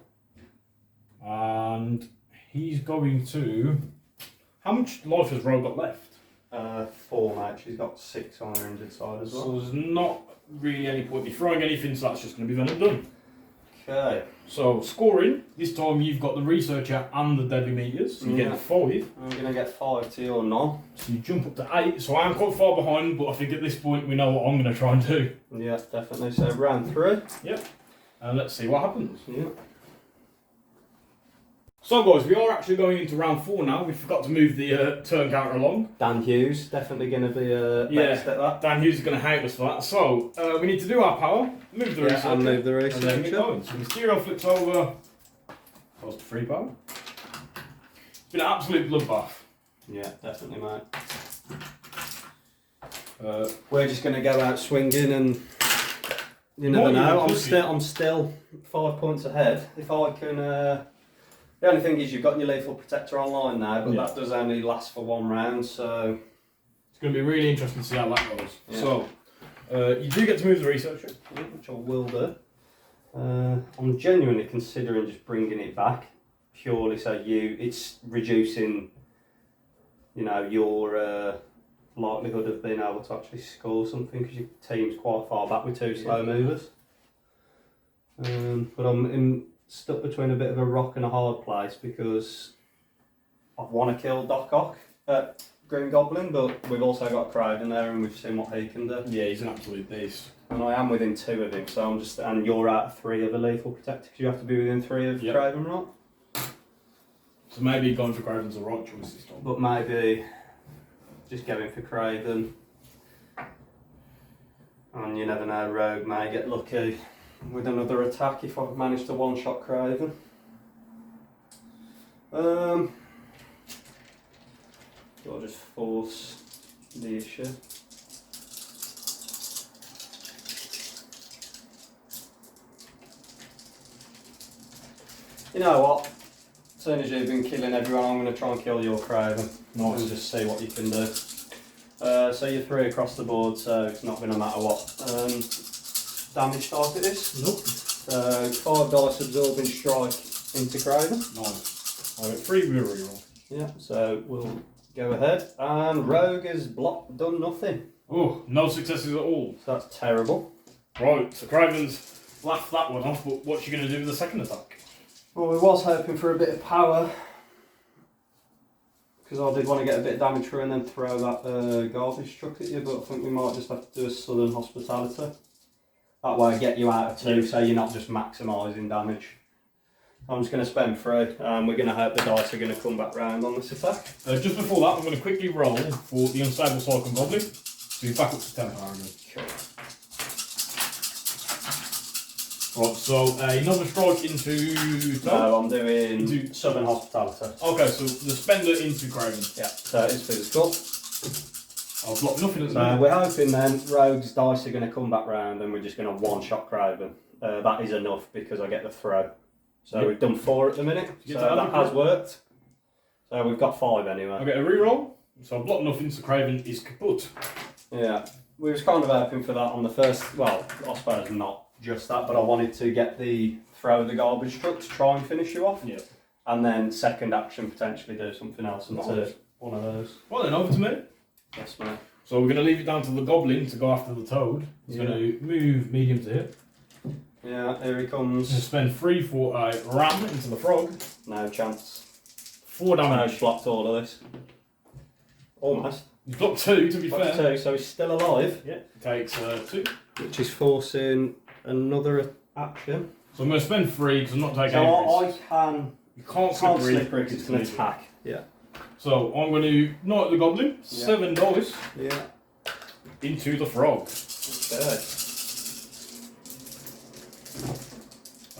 And he's going to. How much life has Rogue got left? 4, mate. She's got 6 on her injured side as well. So there's not really any point in throwing anything, so that's just going to be Venom done. Okay. So scoring, this time you've got the Researcher and the Deadly Meteors, so you get 5. I'm going to get 5 to your none. So you jump up to 8, so I'm quite far behind, but I think at this point we know what I'm going to try and do. Yeah, definitely. So round 3. Yep. And let's see what happens. Yeah. So guys, we are actually going into round 4 now. We forgot to move the turn counter along. Dan Hughes, definitely going to be best at that. Dan Hughes is going to hate us for that. So, we need to do our power, move the Researcher, and move the and then get Researcher. going. So Mysterio flips over, goes to 3 power. It's been an absolute bloodbath. Yeah, definitely, mate. We're just going to go out swinging and you never know. I'm still 5 points ahead. If I can... the only thing is you've got your lethal protector online now, but that does only last for 1 round, so... It's going to be really interesting to see how that goes. Yeah. So, you do get to move the Researcher. Yeah, which I will do. I'm genuinely considering just bringing it back, purely so it's reducing, your likelihood of being able to actually score something, because your team's quite far back with 2 slow movers. But I'm stuck between a bit of a rock and a hard place, because I want to kill Doc Ock at Green Goblin, but we've also got Craven there and we've seen what he can do. Yeah, he's an absolute beast. And I am within 2 of him, so and you're out of 3 of a lethal protector, because you have to be within 3 of Craven, right? So maybe going for Craven's the right choice this time. But maybe just going for Craven. And you never know, Rogue may get lucky with another attack if I've managed to one-shot Craven. I'll just force the issue. You know what? As soon as you've been killing everyone, I'm going to try and kill your Craven. Nice. And just see what you can do. So you're 3 across the board, so it's not going to matter what damage type it is. Nope. So 5 dice absorbing strike into Craven. Nice. I got 3 with a reroll. Yeah, so we'll go ahead. And Rogue has done nothing. Oh, no successes at all. So that's terrible. Right, so Craven's laughed that one off, but what's she going to do with the second attack? Well, we was hoping for a bit of power, because I did want to get a bit of damage through and then throw that garbage truck at you, but I think we might just have to do a Southern Hospitality. That way get you out of 2, so you're not just maximising damage. I'm just going to spend 3, and we're going to hope the dice are going to come back round on this attack. Just before that, I'm going to quickly roll for the Unstable Cyclone Goblin, so he's back up to 10 power again. Cool. Right, so another strike into... No, I'm doing Southern Hospitality. Okay, so the spender into Craven. Yeah, so it's physical. I've blocked nothing at the So moment. we're hoping then Rogue's dice are going to come back round and we're just going to one-shot Craven. That is enough because I get the throw. So we've done 4 at the minute, so that has worked. So we've got 5 anyway. I get a reroll, so I've blocked nothing, so Craven is kaput. Yeah, we was kind of hoping for that on the first, well, I suppose not just that, but I wanted to get the throw of the garbage truck to try and finish you off. Yeah. And then second action potentially do something else into one of those. Well then, over to me. Yes, mate. So we're going to leave it down to the Goblin to go after the Toad. He's going to move medium to here. Yeah, here he He's comes. going to spend 3 for a ram into the frog. No chance. 4 No, damage. blocked all of this. Almost. He's got 2, to be Got fair. 2, so he's still alive. Yeah, he takes 2. Which is forcing another action. So I'm going to spend 3 because I'm not taking So any risks. You can't can't slippery slippery because it's going to attack. Yeah. So I'm going to knight the goblin, 7 dice Yeah. into the frog. Okay.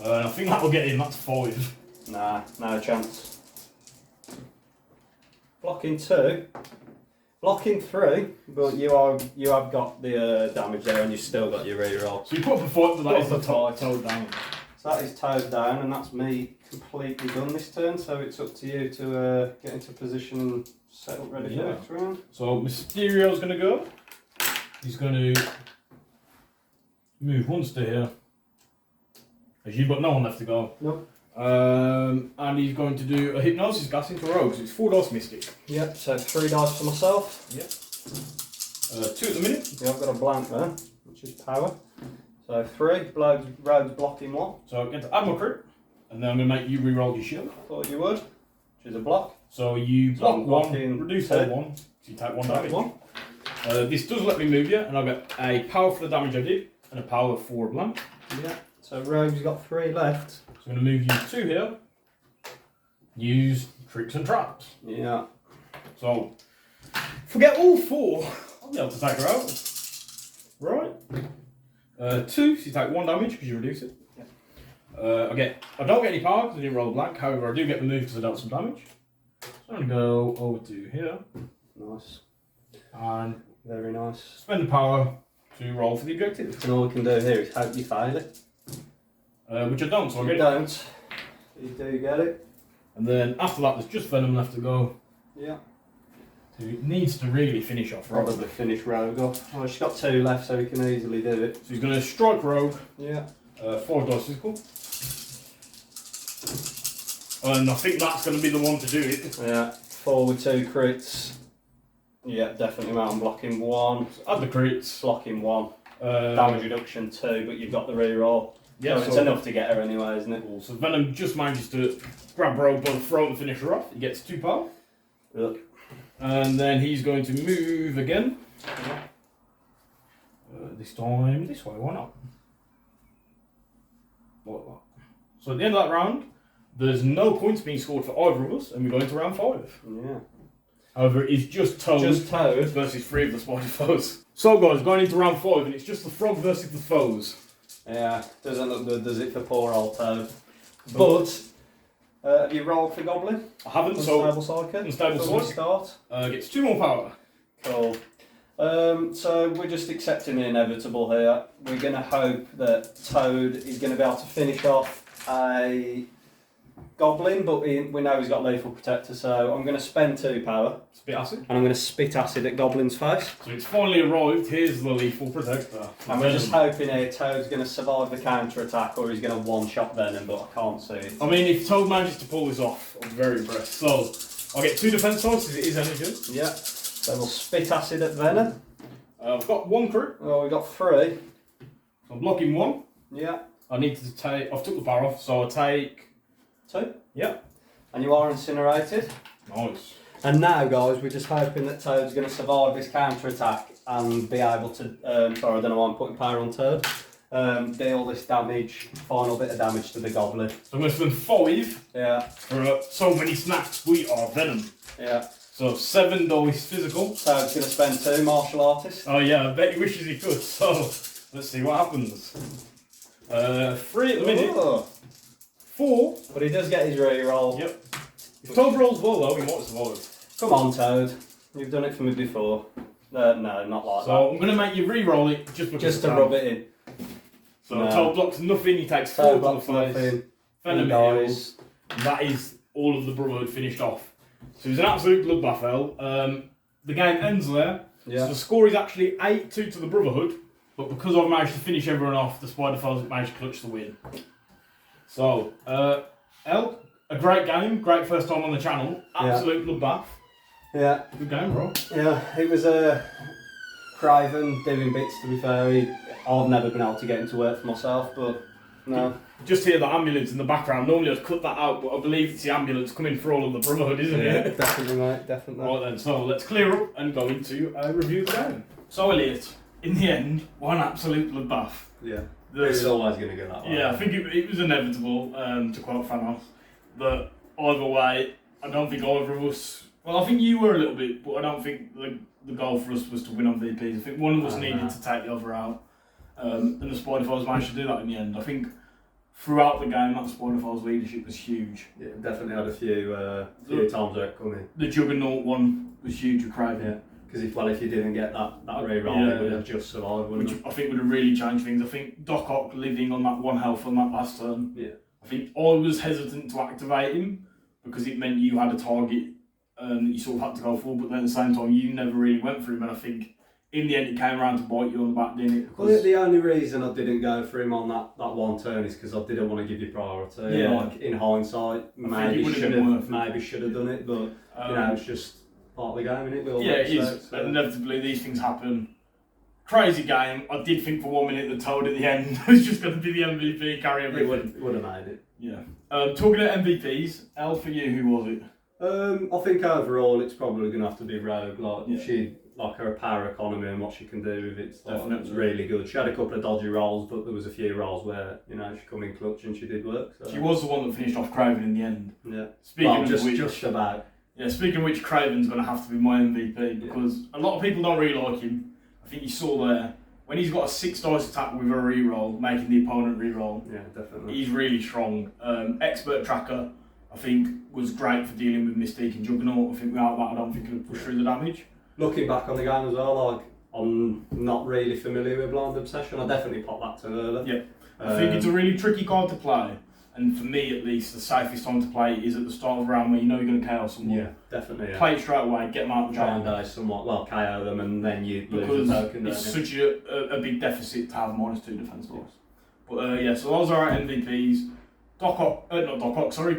I think that will get him, that's 5. Nah, no chance. Blocking 2. Blocking 3, but you have got the damage there and you've still got your reroll. So you put up a fight, but that is the Put up a top toe down. So that is toed down, and that's me completely done this turn. So it's up to you to get into position and set up ready for next round. So Mysterio's going to go. He's going to move 1 to here. As you've got no one left to go. Nope. And he's going to do a hypnosis gas into rogue. So it's 4 dice Mystic. Yep. So 3 dice for myself. Yep. 2 at the minute. Yeah, I've got a blank there, which is power. So 3. Rogue's blocking 1. So I'm going to add my crit. And then I'm going to make you re-roll your shield. Thought you would. Which is a block. So you So block I'm 1, blocking reduce 2. that 1. So you take 1 damage. 1. This does let me move you, and I'll get a power for the damage I did, and a power for a blank. Yeah. So Rogue's got 3 left. So I'm going to move you 2 here. Use tricks and traps. Yeah. So, forget all 4. I'll be able to take her out. Right. 2, so you take 1 damage because you reduce it. Yeah. I don't get any power because I didn't roll a blank. However, I do get the move because I dealt some damage. So I'm going to go over to here Nice. and Very nice. spend the power to roll for the objective. And all we can do here is hope you fail it. Which I don't, so I If get you it. don't, you do get it. And then after that, there's just Venom left to go. Yeah. So it needs to really finish off Rogue. Probably finish Rogue off. Oh, she's got 2 left, so we can easily do it. So he's going to strike Rogue. Yeah. 5 dice physical. And I think that's going to be the one to do it. Yeah. 4 with 2 crits. Yeah, definitely man. Blocking 1. Add the crits. Blocking 1. Damage reduction 2, but you've got the reroll. Yeah, so it's enough to get her anyway, isn't it? So Venom just manages to grab Rogue by the throat and finish her off. He gets 2 power. Yep. And then he's going to move again. This time this way, why not? Like that. So at the end of that round, there's no points being scored for either of us, and we go into round 5. Yeah. However, it's just Toad versus 3 of the spider foes. So guys, going into round 5, and it's just the frog versus the foes. Yeah, doesn't look good, does it, for poor old Toad? But, have you rolled for Goblin? I haven't, so Unstable Psychic? Unstable For one Psychic. start. Gets 2 more power. Cool. So we're just accepting the inevitable here. We're going to hope that Toad is going to be able to finish off a Goblin, but we know he's got lethal protector, so I'm going to spend 2 power. Spit acid. And I'm going to spit acid at Goblin's face. So it's finally arrived. Here's the lethal protector. And we're just hoping here Toad's going to survive the counter attack, or he's going to one-shot Venom, but I can't see it. I mean, if Toad manages to pull this off, I'm very impressed. So I'll get 2 defense dice because it is energy. Yeah. So we'll spit acid at Venom. I've got 1 crit. Oh, we got 3. So I'm blocking 1. Yeah. I need to take. I've took the power off, so I take. 2. Yeah. And you are incinerated. Nice. And now, guys, we're just hoping that Toad's going to survive this counter attack and be able to. Sorry, I don't know why I'm putting power on Toad. Deal this damage, final bit of damage to the Goblin. So I'm going to spend 5 Yeah. for so many snacks. We are Venom. Yeah. So 7 dice physical. Toad's going to spend 2 martial artist. Oh yeah, I bet he wishes he could. So let's see what happens. 3 at the minute. Ooh. 4. But he does get his reroll. Yep. If Toad rolls well though, he might survive. Come on, Toad. You've done it for me before. No, not like So I'm going to make you re-roll it just that. because Just to it's rub it in. So No. Toad blocks nothing, he takes 4 Toad to the blocks face. nothing. Venom He heals. dies. And that is all of the Brotherhood finished off. So it was an absolute bloodbath, L. The game ends there. Yeah. So the score is actually 8-2 to the Brotherhood. But because I've managed to finish everyone off, the Spider Foes managed to clutch the win. So, L, a great game. Great first time on the channel. Absolute bloodbath. Yeah. Good game, bro. Yeah, it was Craven doing bits, to be fair. I've never been able to get him to work for myself, but No. Just hear the ambulance in the background. Normally I'd cut that out, but I believe it's the ambulance coming for all of the Brotherhood, isn't it? Definitely, mate. Definitely. Right then, so let's clear up and go into a review of the game. So Elliot, in the end, one absolute bloodbath. Yeah. It was always going to go that way. Yeah, I think it was inevitable, to quote Thanos, that either way, I don't think either of us... Well, I think you were a little bit, but I don't think the goal for us was to win on VPs. I think one of us needed to take the other out. And the Spider-Foes managed to do that in the end. I think throughout the game, that Spider-Foes leadership was huge. Yeah, definitely had a few times where it coming. The Juggernaut one was huge with Craven. Yeah, because if you didn't get that re-roll, it would have just survived, wouldn't Which I think would have really changed things. I think Doc Ock living on that 1 health on that last turn. Yeah. I think I was hesitant to activate him because it meant you had a target that you sort of had to go for, but then at the same time, you never really went for him, and I think in the end it came around to bite you on the back, didn't it? Well, the only reason I didn't go for him on that one turn is because I didn't want to give you priority. Yeah. Like, in hindsight, maybe should have done it, but you know, it's just part of the game, isn't it? Yeah, it is. So. Inevitably, these things happen. Crazy game. I did think for 1 minute that Toad at the end was just going to be the MVP, carry everything. It would have made it. Yeah. Talking about MVPs, Elle, for you, who was it? I think overall it's probably going to have to be Rogue. Like, her power economy and what she can do with it, it's really good. She had a couple of dodgy rolls, but there was a few rolls where, you know, she come in clutch and she did work. So. She was the one that finished off Craven in the end. Yeah. Just about. Yeah, speaking of which, Craven's going to have to be my MVP because a lot of people don't really like him. I think you saw there, when he's got a 6 dice attack with a reroll, making the opponent reroll. Yeah, definitely. He's really strong. Expert Tracker, I think, was great for dealing with Mystique and Juggernaut. I think without that, I don't think he could push through the damage. Looking back on the game as well, like, I'm not really familiar with Blind Obsession. I definitely popped that to early. Yeah, I think it's a really tricky card to play. And for me, at least, the safest time to play is at the start of a round where you know you're going to KO someone. Yeah, definitely. Yeah. Play it straight away, get them out of the try and game. die somewhat, well, KO them, and then you lose the token. It's such a big deficit to have -2 defense dice. But yeah, so those are our MVPs.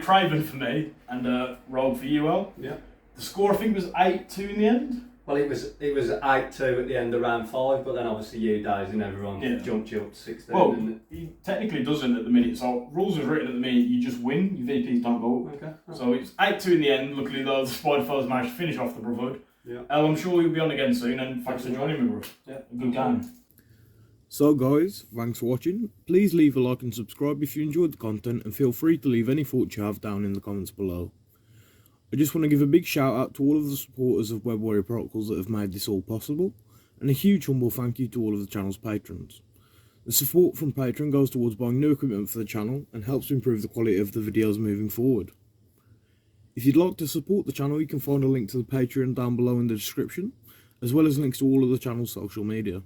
Craven for me, and Rogue for you, El. Yeah. The score I think was 8-2 in the end. Well, it was 8-2 at the end of round 5, but then obviously you dies and everyone jumped you up to 16. Well, he technically doesn't at the minute. So rules is written at the minute, you just win. Your VPs don't go up. Okay. So it's 8-2 in the end. Luckily, though, the Spider-Foes managed to finish off the Brotherhood. Yeah. El, I'm sure you'll be on again soon, and thanks for joining me, bro. Yeah. Good game. So guys, thanks for watching. Please leave a like and subscribe if you enjoyed the content, and feel free to leave any thoughts you have down in the comments below. I just want to give a big shout out to all of the supporters of Web Warrior Protocols that have made this all possible, and a huge humble thank you to all of the channel's patrons. The support from Patreon goes towards buying new equipment for the channel and helps to improve the quality of the videos moving forward. If you'd like to support the channel, you can find a link to the Patreon down below in the description, as well as links to all of the channel's social media.